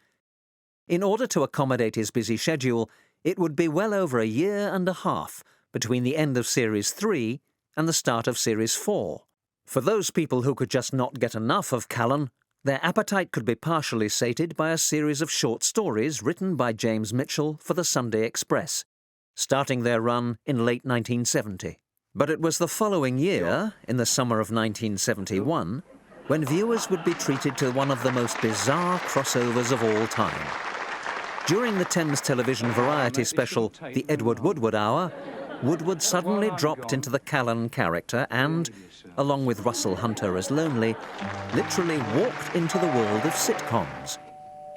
In order to accommodate his busy schedule, it would be well over a year and a half between the end of Series 3 and the start of Series 4. For those people who could just not get enough of Callan, their appetite could be partially sated by a series of short stories written by James Mitchell for the Sunday Express, starting their run in late 1970. But it was the following year, in the summer of 1971, when viewers would be treated to one of the most bizarre crossovers of all time. During the Thames Television variety special, The Edward Woodward Hour, Woodward suddenly dropped into the Callan character and, along with Russell Hunter as Lonely, literally walked into the world of sitcoms,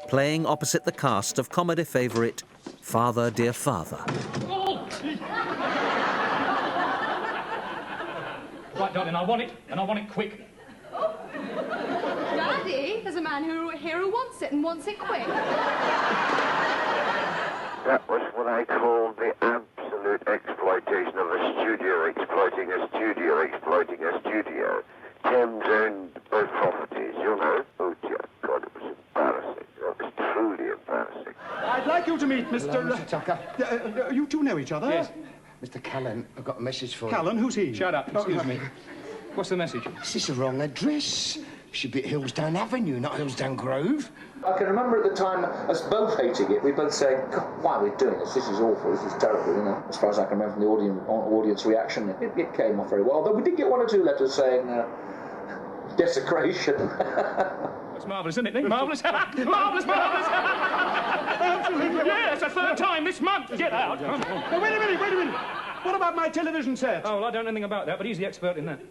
playing opposite the cast of comedy favourite Father Dear Father. Right, darling, I want it, and I want it quick. Daddy, there's a man here who wants it and wants it quick. That was what I call the absolute exploitation of a studio exploiting a studio exploiting a studio. Thames owned both properties, you know. Oh dear God, it was embarrassing. It was truly embarrassing. I'd like you to meet Mr. Hello, Mr. Tucker. You two know each other? Yes. Mr. Callan, I've got a message for you. Callan, who's he? Shut up, excuse me. What's the message? This is the wrong address. Should be at Hillsdown Avenue, not Hillsdown Grove. I can remember at the time us both hating it. We both saying, God, why are we doing this? This is awful. This is terrible, you know. As far as I can remember from the audience reaction, it came off very well. Although we did get one or two letters saying desecration. That's marvellous, isn't it? Marvellous. Marvellous, marvellous. Absolutely. Yes, a third time this month. Get out. Now, wait a minute. What about my television set? Oh, well, I don't know anything about that, but he's the expert in that.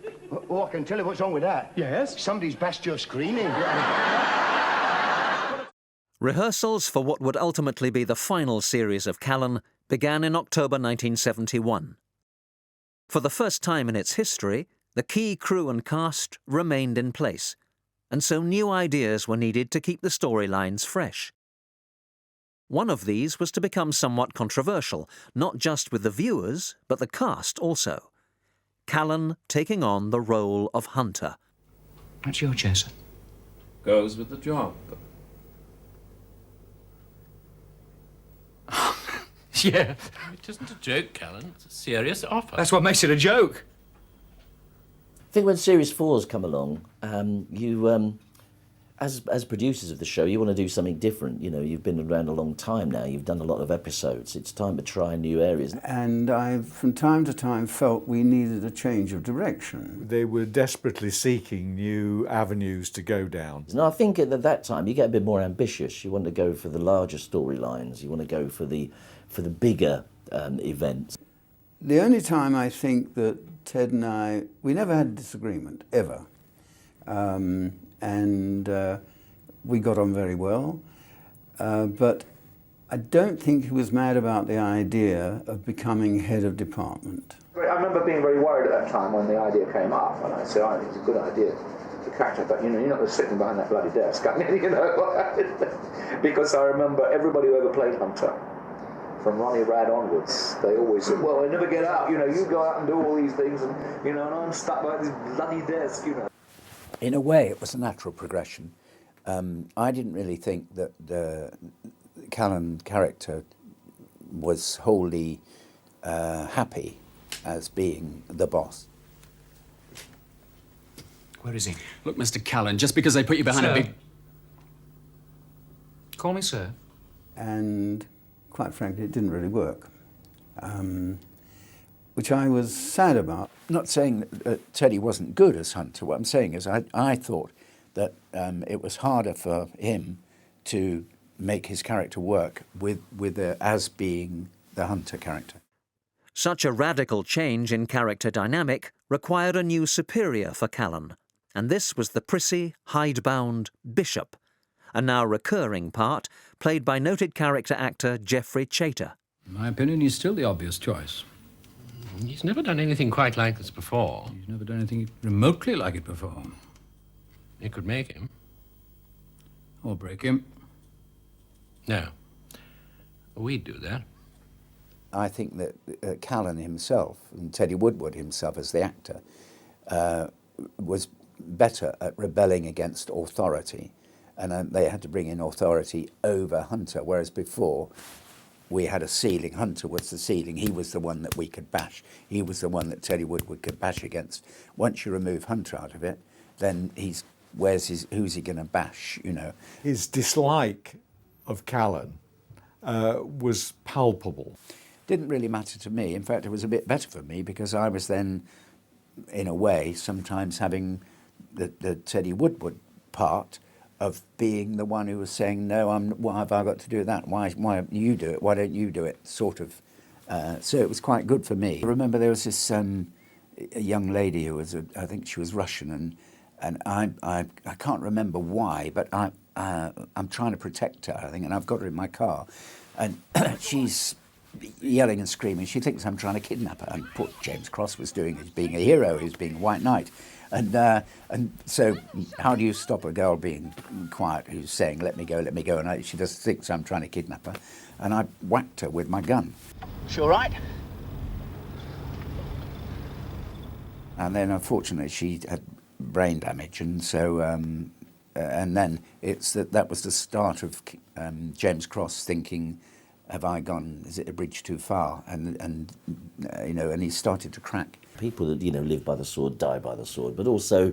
Oh, I can tell you what's wrong with that. Yes? Somebody's bashed your screening. Rehearsals for what would ultimately be the final series of Callan began in October 1971. For the first time in its history, the key crew and cast remained in place, and so new ideas were needed to keep the storylines fresh. One of these was to become somewhat controversial, not just with the viewers, but the cast also. Callan taking on the role of Hunter. That's your chaser. Goes with the job. Yeah. It isn't a joke, Callan. It's a serious offer. That's what makes it a joke. I think when Series 4's come along, as producers of the show, you want to do something different. You know, you've been around a long time now. You've done a lot of episodes. It's time to try new areas. And I, from time to time, felt we needed a change of direction. They were desperately seeking new avenues to go down. And I think at that time you get a bit more ambitious. You want to go for the larger storylines. You want to go for the bigger events. The only time I think that Ted and I, we never had a disagreement, ever. And we got on very well. But I don't think he was mad about the idea of becoming head of department. I remember being very worried at that time when the idea came up, and I said, I think it's a good idea, the character, but you know, you're not just sitting behind that bloody desk, you know. Because I remember everybody who ever played Hunter, from Ronnie Rad onwards, they always said, well, I never get out, you know, you go out and do all these things, and you know, and I'm stuck by this bloody desk, you know. In a way, it was a natural progression. I didn't really think that the Callan character was wholly happy as being the boss. Where is he? Look, Mr. Callan, just because they put you behind Sir. a big... Call me sir. And quite frankly, it didn't really work, which I was sad about. Not saying that Teddy wasn't good as Hunter. What I'm saying is I thought that it was harder for him to make his character work as being the Hunter character. Such a radical change in character dynamic required a new superior for Callan, and this was the prissy, hidebound Bishop, a now recurring part played by noted character actor Geoffrey Chater. In my opinion, he's still the obvious choice. He's never done anything quite like this before. He's never done anything remotely like it before. It could make him. Or break him. No. We'd do that. I think that Callan himself, and Teddy Woodward himself as the actor, was better at rebelling against authority, and they had to bring in authority over Hunter, whereas before we had a ceiling. Hunter was the ceiling. He was the one that we could bash. He was the one that Teddy Woodward could bash against. Once you remove Hunter out of it, then who's he going to bash, you know? His dislike of Callan was palpable. Didn't really matter to me. In fact, it was a bit better for me because I was then, in a way, sometimes having the Teddy Woodward part of being the one who was saying, no, what have I got to do with that? Why don't you do it? Why don't you do it? Sort of. So it was quite good for me. I remember there was this a young lady who was, I think she was Russian, and I can't remember why, but I'm trying to protect her, I think, and I've got her in my car, and she's yelling and screaming. She thinks I'm trying to kidnap her, and poor James Cross was doing is being a hero, he's being a white knight. And so how do you stop a girl being quiet who's saying, let me go, and she just thinks I'm trying to kidnap her, and I whacked her with my gun. She all right? And then unfortunately she had brain damage, and so and then that was the start of James Cross thinking, have I gone, is it a bridge too far? And you know, and he started to crack. People that, you know, live by the sword die by the sword, but also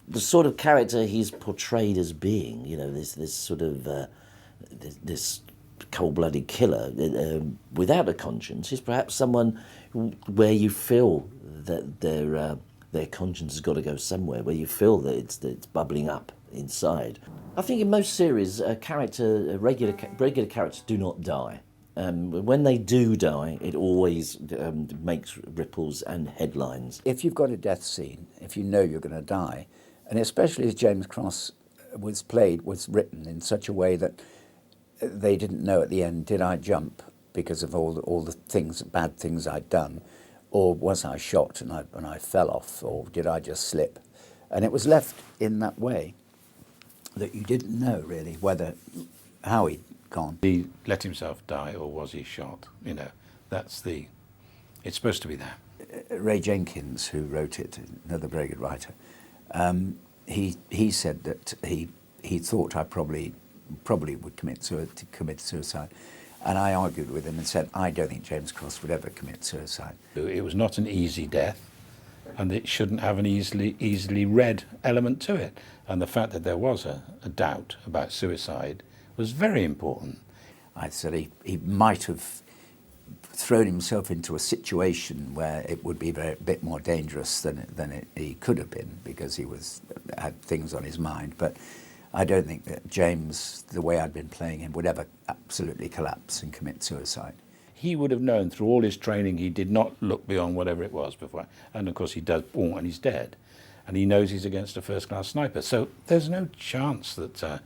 the sort of character he's portrayed as being, you know, this sort of this cold-blooded killer without a conscience is perhaps someone where you feel that their conscience has got to go somewhere, where you feel that it's bubbling up inside. I think in most series, regular characters do not die. When they do die, it always makes ripples and headlines. If you've got a death scene, if you know you're going to die, and especially as James Cross was written in such a way that they didn't know at the end, did I jump because of all the bad things I'd done, or was I shot and I fell off, or did I just slip? And it was left in that way that you didn't know really how he'd gone. He let himself die, or was he shot? You know, it's supposed to be there. Ray Jenkins, who wrote it, another very good writer, he said that he thought I probably would commit suicide, and I argued with him and said I don't think James Cross would ever commit suicide. It was not an easy death, and it shouldn't have an easily read element to it. And the fact that there was a doubt about suicide was very important. I said he might have thrown himself into a situation where it would be a bit more dangerous than he could have been, because he had things on his mind. But I don't think that James, the way I'd been playing him, would ever absolutely collapse and commit suicide. He would have known through all his training he did not look beyond whatever it was before. And of course he does, and he's dead. And he knows he's against a first-class sniper. So there's no chance that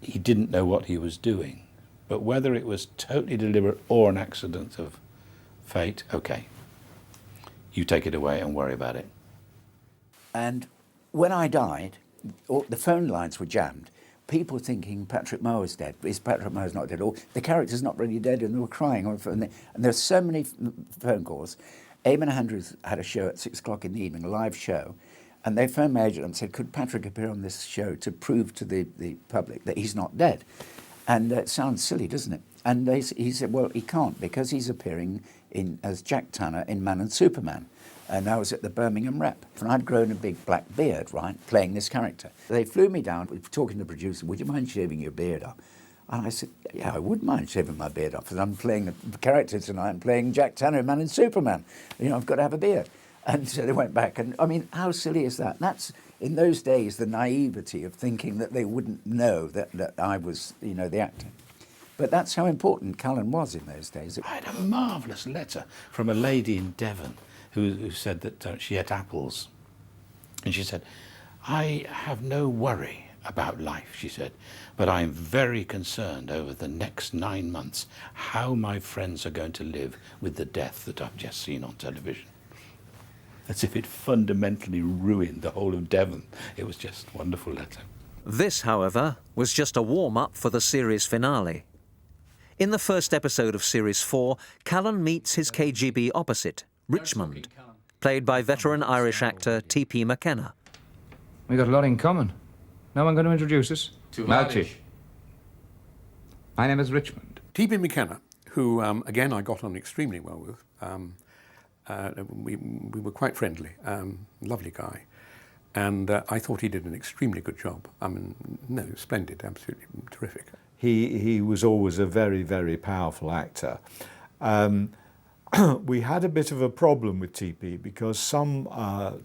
he didn't know what he was doing. But whether it was totally deliberate or an accident of fate, okay, you take it away and worry about it. And when I died, the phone lines were jammed. People thinking Patrick Mower's dead. Is Patrick Mower's not dead? Or the character's not really dead, and they were crying. And there's so many phone calls. Eamon Andrews had a show at 6 o'clock in the evening, a live show, and they phoned my agent and said, could Patrick appear on this show to prove to the public that he's not dead? And it sounds silly, doesn't it? And he said, well, he can't, because he's appearing as Jack Tanner in Man and Superman. And I was at the Birmingham Rep, and I'd grown a big black beard, right, playing this character. They flew me down, talking to the producer, would you mind shaving your beard off? And I said, yeah, I would mind shaving my beard off, because I'm playing a character tonight, I'm playing Jack Tanner in Man and Superman. You know, I've got to have a beard. And so they went back, and I mean, how silly is that? That's, in those days, the naivety of thinking that they wouldn't know that I was, you know, the actor. But that's how important Callan was in those days. I had a marvellous letter from a lady in Devon who said that she ate apples. And she said, I have no worry about life, she said, but I'm very concerned over the next 9 months how my friends are going to live with the death that I've just seen on television. As if it fundamentally ruined the whole of Devon. It was just a wonderful letter. This, however, was just a warm-up for the series finale. In the first episode of Series 4, Callan meets his KGB opposite, Richmond, played by veteran Irish actor T.P. McKenna. We got a lot in common. No one going to introduce us? Malchi. My name is Richmond. T.P. McKenna, who, again, I got on extremely well with. We were quite friendly, lovely guy. And I thought he did an extremely good job. I mean, no, splendid, absolutely terrific. He was always a very, very powerful actor. We had a bit of a problem with TP because some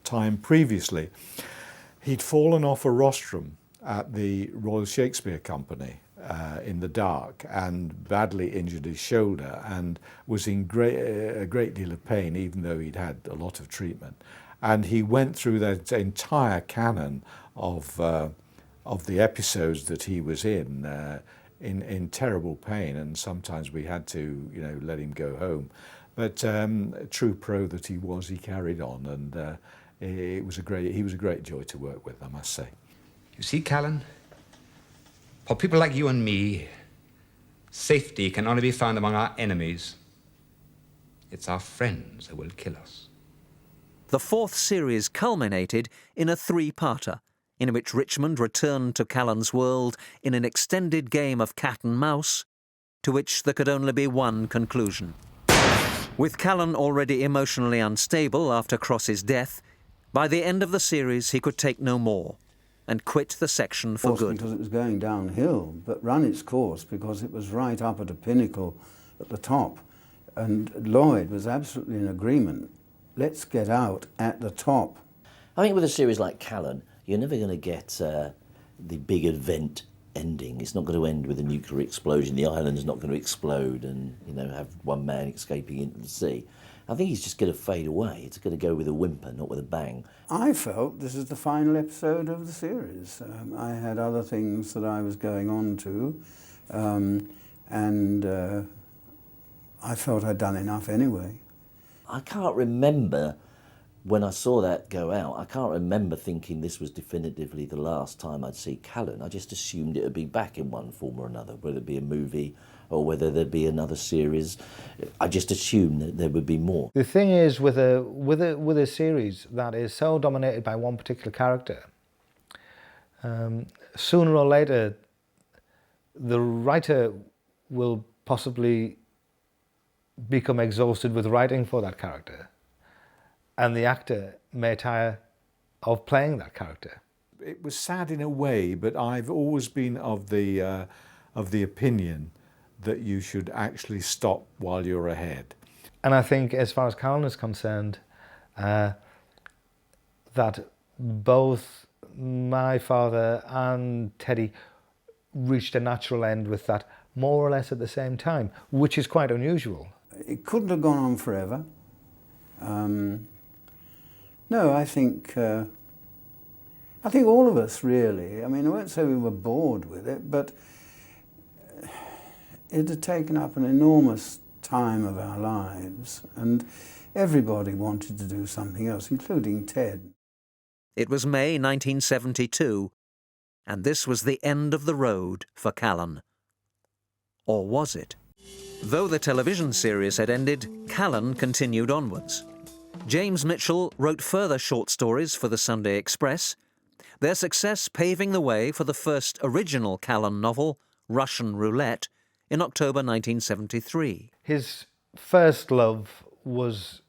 time previously he'd fallen off a rostrum at the Royal Shakespeare Company in the dark and badly injured his shoulder and was in a great deal of pain, even though he'd had a lot of treatment. And he went through that entire canon of the episodes that he was in terrible pain, and sometimes we had to, you know, let him go home. But true pro that he was, he carried on, and he was a great joy to work with, I must say. You see, Callan, for people like you and me, safety can only be found among our enemies. It's our friends who will kill us. The fourth series culminated in a three-parter, in which Richmond returned to Callan's world in an extended game of cat and mouse, to which there could only be one conclusion. With Callan already emotionally unstable after Cross's death, by the end of the series he could take no more and quit the section for good. Because it was going downhill, but ran its course because it was right up at a pinnacle at the top. And Lloyd was absolutely in agreement. Let's get out at the top. I think with a series like Callan, you're never going to get the big event ending. It's not going to end with a nuclear explosion. The island's not going to explode and, you know, have one man escaping into the sea. I think he's just going to fade away. It's going to go with a whimper, not with a bang. I felt this is the final episode of the series. I had other things that I was going on to, and I felt I'd done enough anyway. I can't remember when I saw that go out, I can't remember thinking this was definitively the last time I'd see Callan. I just assumed it would be back in one form or another, whether it be a movie or whether there'd be another series. I just assumed that there would be more. The thing is, with a series that is so dominated by one particular character, sooner or later, the writer will possibly become exhausted with writing for that character, and the actor may tire of playing that character. It was sad in a way, but I've always been of the opinion that you should actually stop while you're ahead. And I think, as far as Callan is concerned, that both my father and Teddy reached a natural end with that more or less at the same time, which is quite unusual. It couldn't have gone on forever. No, I think all of us really. I mean, I won't say we were bored with it, but it had taken up an enormous time of our lives, and everybody wanted to do something else, including Ted. It was May 1972, and this was the end of the road for Callan. Or was it? Though the television series had ended, Callan continued onwards. James Mitchell wrote further short stories for the Sunday Express, their success paving the way for the first original Callan novel, Russian Roulette, in October 1973. His first love was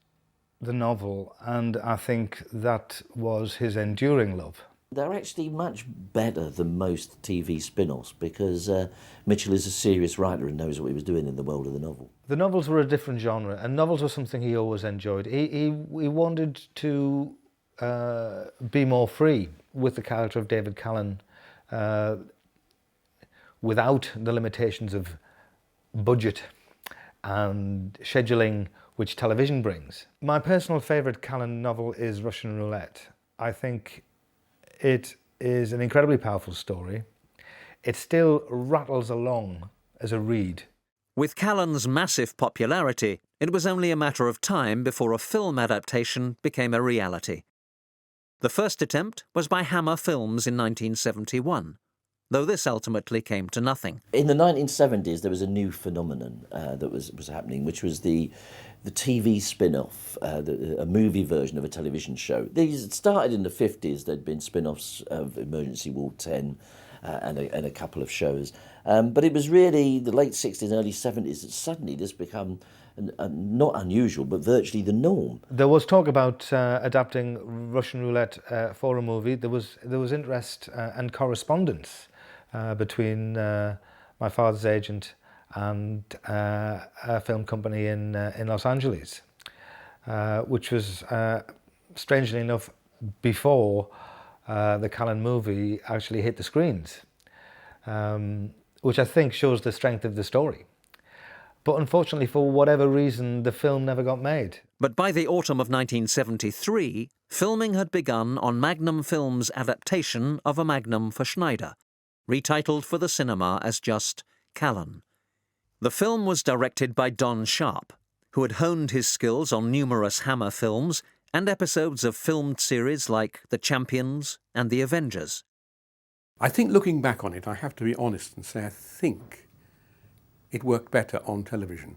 the novel, and I think that was his enduring love. They're actually much better than most TV spin-offs because Mitchell is a serious writer and knows what he was doing in the world of the novel. The novels were a different genre, and novels were something he always enjoyed. He wanted to be more free with the character of David Callan without the limitations of budget and scheduling which television brings. My personal favourite Callan novel is Russian Roulette. I think it is an incredibly powerful story. It still rattles along as a read. With Callan's massive popularity, it was only a matter of time before a film adaptation became a reality. The first attempt was by Hammer Films in 1971, though this ultimately came to nothing. In the 1970s, there was a new phenomenon that was happening, which was the TV spin-off, a movie version of a television show. These started in the 50s. There'd been spin-offs of Emergency Ward 10 and a couple of shows. But it was really the late 60s and early 70s that suddenly this become not unusual, but virtually the norm. There was talk about adapting Russian Roulette for a movie. There was interest and correspondence between my father's agent and a film company in Los Angeles, which was, strangely enough, before the Callan movie actually hit the screens, which I think shows the strength of the story. But unfortunately, for whatever reason, the film never got made. But by the autumn of 1973, filming had begun on Magnum Films' adaptation of A Magnum for Schneider, retitled for the cinema as just Callan. The film was directed by Don Sharp, who had honed his skills on numerous Hammer films and episodes of filmed series like The Champions and The Avengers. I think looking back on it, I have to be honest and say I think it worked better on television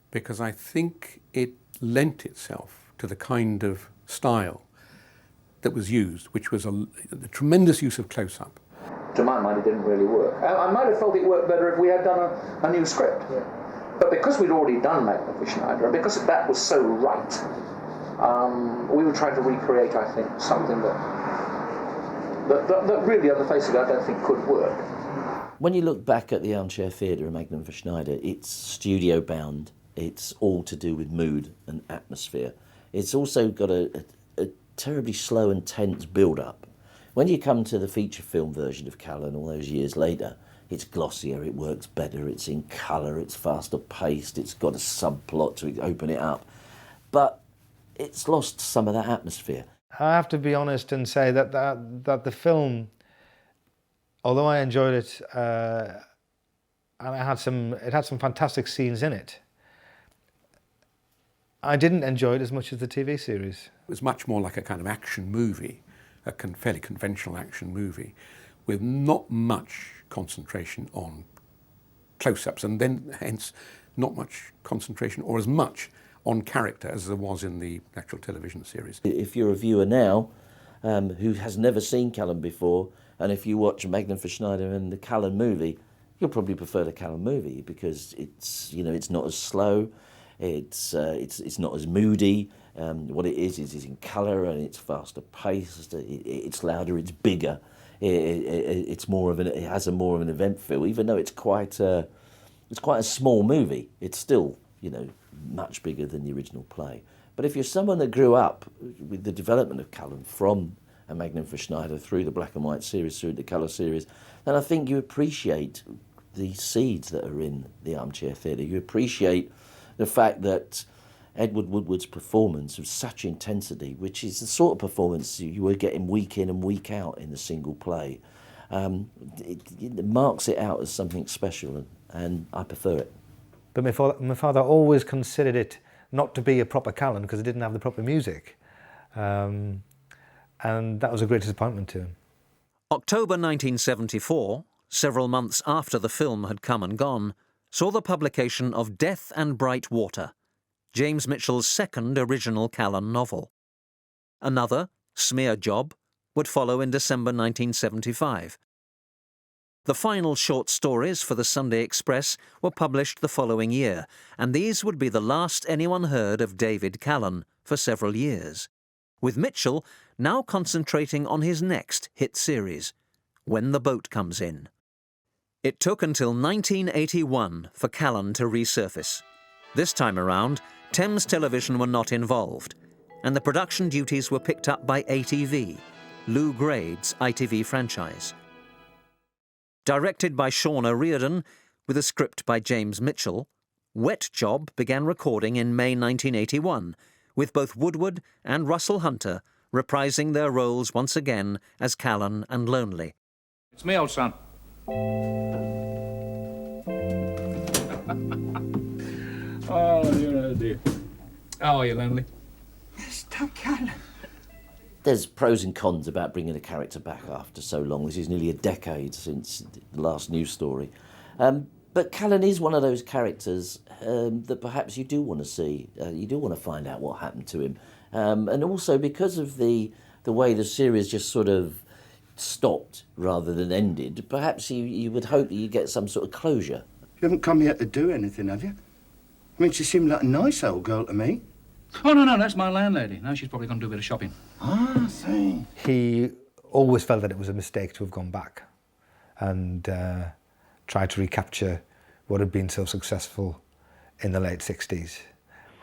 because I think it lent itself to the kind of style that was used, which was a tremendous use of close-up. To my mind, it didn't really work. I might have felt it worked better if we had done a new script. Yeah. But because we'd already done Magnum for Schneider, and because that was so right, we were trying to recreate, I think, something that really, on the face of it, I don't think could work. When you look back at the Armchair Theatre and Magnum for Schneider, it's studio-bound. It's all to do with mood and atmosphere. It's also got a terribly slow and tense build-up. When you come to the feature film version of Callan all those years later, it's glossier, it works better, it's in colour, it's faster paced, it's got a subplot to open it up. but it's lost some of that atmosphere. I have to be honest and say that the film, although I enjoyed it, and it had some fantastic scenes in it, I didn't enjoy it as much as the TV series. It was much more like a kind of action movie, a fairly conventional action movie, with not much concentration on close-ups, and then hence not much concentration, or as much, on character as there was in the actual television series. If you're a viewer now who has never seen Callan before, and if you watch Magnum for Schneider and the Callan movie, you'll probably prefer the Callan movie because it's, you know, it's not as slow, it's not as moody. What it is in colour, and it's faster paced. It's louder. It's bigger. It's more of it has more of an event feel, even though it's quite a small movie. It's still, you know, much bigger than the original play. But if you're someone that grew up with the development of Callan from A Magnum for Schneider through the black and white series, through the colour series, then I think you appreciate the seeds that are in the Armchair Theatre. You appreciate the fact that Edward Woodward's performance of such intensity, which is the sort of performance you were getting week in and week out in a single play, it marks it out as something special, and I prefer it. But my father always considered it not to be a proper Callan because it didn't have the proper music. And that was a great disappointment to him. October 1974, several months after the film had come and gone, saw the publication of Death and Bright Water, James Mitchell's second original Callan novel. Another, Smear Job, would follow in December 1975. The final short stories for the Sunday Express were published the following year, and these would be the last anyone heard of David Callan for several years, with Mitchell now concentrating on his next hit series, When the Boat Comes In. It took until 1981 for Callan to resurface. This time around, Thames Television were not involved, and the production duties were picked up by ATV, Lou Grade's ITV franchise. Directed by Sean O'Riordan, with a script by James Mitchell, Wet Job began recording in May 1981, with both Woodward and Russell Hunter reprising their roles once again as Callan and Lonely. It's me, old son. Oh, you're a dear. How are you, Lonely? Stop, Callan. There's pros and cons about bringing a character back after so long. This is nearly a decade since the last news story. But Callan is one of those characters that perhaps you do want to see. You do want to find out what happened to him. And also because of the way the series just sort of stopped rather than ended, perhaps you would hope that you get some sort of closure. You haven't come here to do anything, have you? I mean, she seemed like a nice old girl to me. Oh, no, that's my landlady. Now she's probably going to do a bit of shopping. Ah, I see. He always felt that it was a mistake to have gone back and tried to recapture what had been so successful in the late 60s.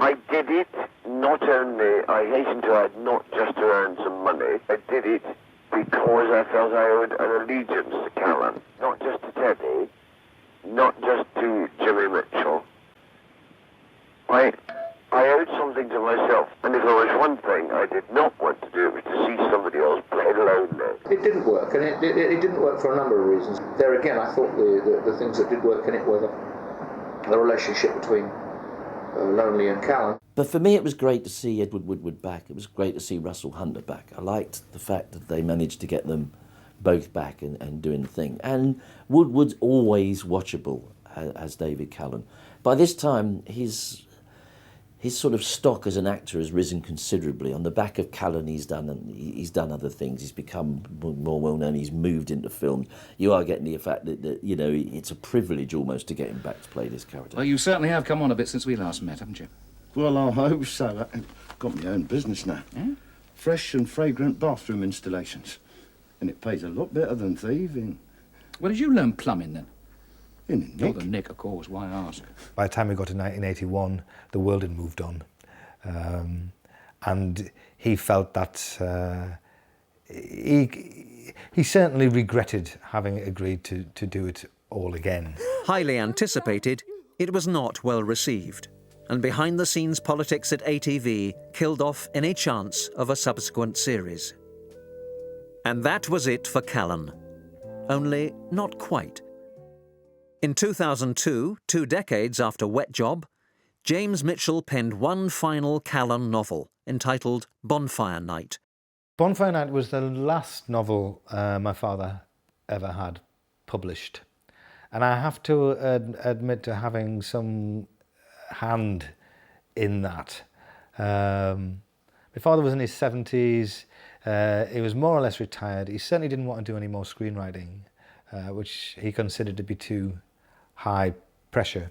I did it not only, I hasten to add, not just to earn some money. I did it because I felt I owed an allegiance to Callan. Not just to Teddy, not just to Jimmy Mitchell. I owed something to myself, and if there was one thing I did not want to do, it was to see somebody else play lonely. It didn't work, and it didn't work for a number of reasons. There again, I thought the things that did work in it were the relationship between Lonely and Callan. But for me, it was great to see Edward Woodward back. It was great to see Russell Hunter back. I liked the fact that they managed to get them both back and doing the thing. And Woodward's always watchable as David Callan. By this time, his sort of stock as an actor has risen considerably. On the back of Callan, he's done other things. He's become more well known. He's moved into film. You are getting the fact that you know, it's a privilege almost to get him back to play this character. Well, you certainly have come on a bit since we last met, haven't you? Well, I hope so. I've got my own business now. Yeah? Fresh and fragrant bathroom installations. And it pays a lot better than thieving. Where did you learn plumbing, then? In the Nick. Oh, the Nick, of course. Why ask? By the time we got to 1981, the world had moved on. And he felt that he certainly regretted having agreed to do it all again. Highly anticipated, it was not well received. and behind-the-scenes politics at ATV killed off any chance of a subsequent series. And that was it for Callan. Only not quite. In 2002, 2 decades after Wet Job, James Mitchell penned one final Callan novel entitled Bonfire Night. Bonfire Night was the last novel my father ever had published. And I have to admit to having some hand in that. My father was in his 70s. He was more or less retired. He certainly didn't want to do any more screenwriting, which he considered to be too high pressure.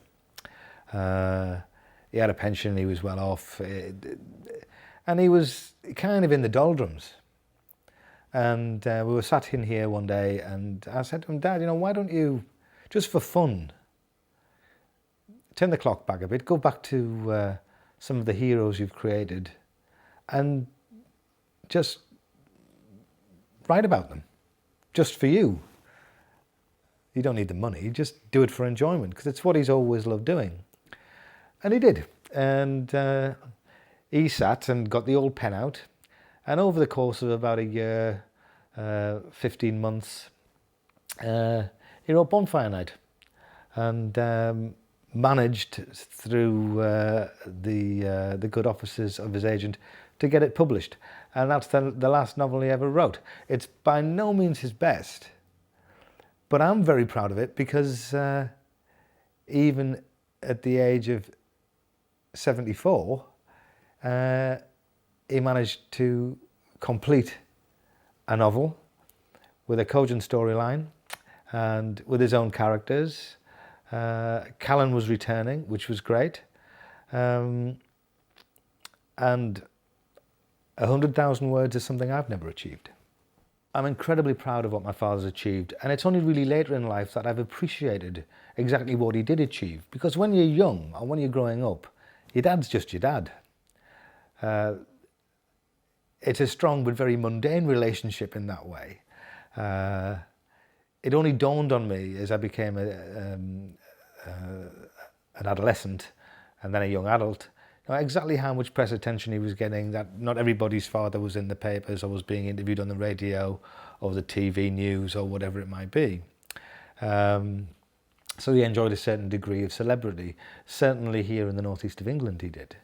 He had a pension, he was well off, and he was kind of in the doldrums. And we were sat in here one day, and I said to him, Dad, you know, why don't you, just for fun, turn the clock back a bit, go back to some of the heroes you've created, and just write about them, just for you. You don't need the money, just do it for enjoyment, because it's what he's always loved doing. And he did. And he sat and got the old pen out, and over the course of about a year, 15 months, he wrote Bonfire Night, and managed through the good offices of his agent to get it published. And that's the last novel he ever wrote. It's by no means his best, but I'm very proud of it, because even at the age of 74, he managed to complete a novel with a cogent storyline and with his own characters. Callan was returning, which was great. And 100,000 words is something I've never achieved. I'm incredibly proud of what my father's achieved, and it's only really later in life that I've appreciated exactly what he did achieve. Because when you're young, or when you're growing up, your dad's just your dad. It's a strong but very mundane relationship in that way. It only dawned on me as I became an adolescent and then a young adult, exactly how much press attention he was getting, that not everybody's father was in the papers or was being interviewed on the radio or the TV news or whatever it might be. So he enjoyed a certain degree of celebrity. Certainly here in the northeast of England he did.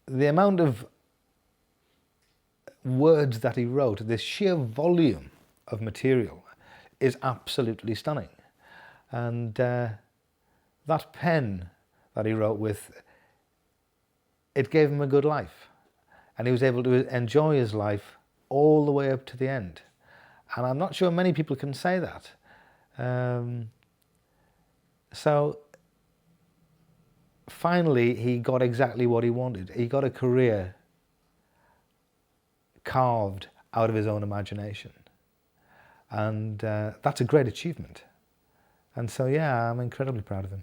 The amount of words that he wrote, the sheer volume of material, is absolutely stunning. And that pen that he wrote with, it gave him a good life. And he was able to enjoy his life all the way up to the end. And I'm not sure many people can say that. So finally, he got exactly what he wanted. He got a career carved out of his own imagination. And that's a great achievement. And so, yeah, I'm incredibly proud of him.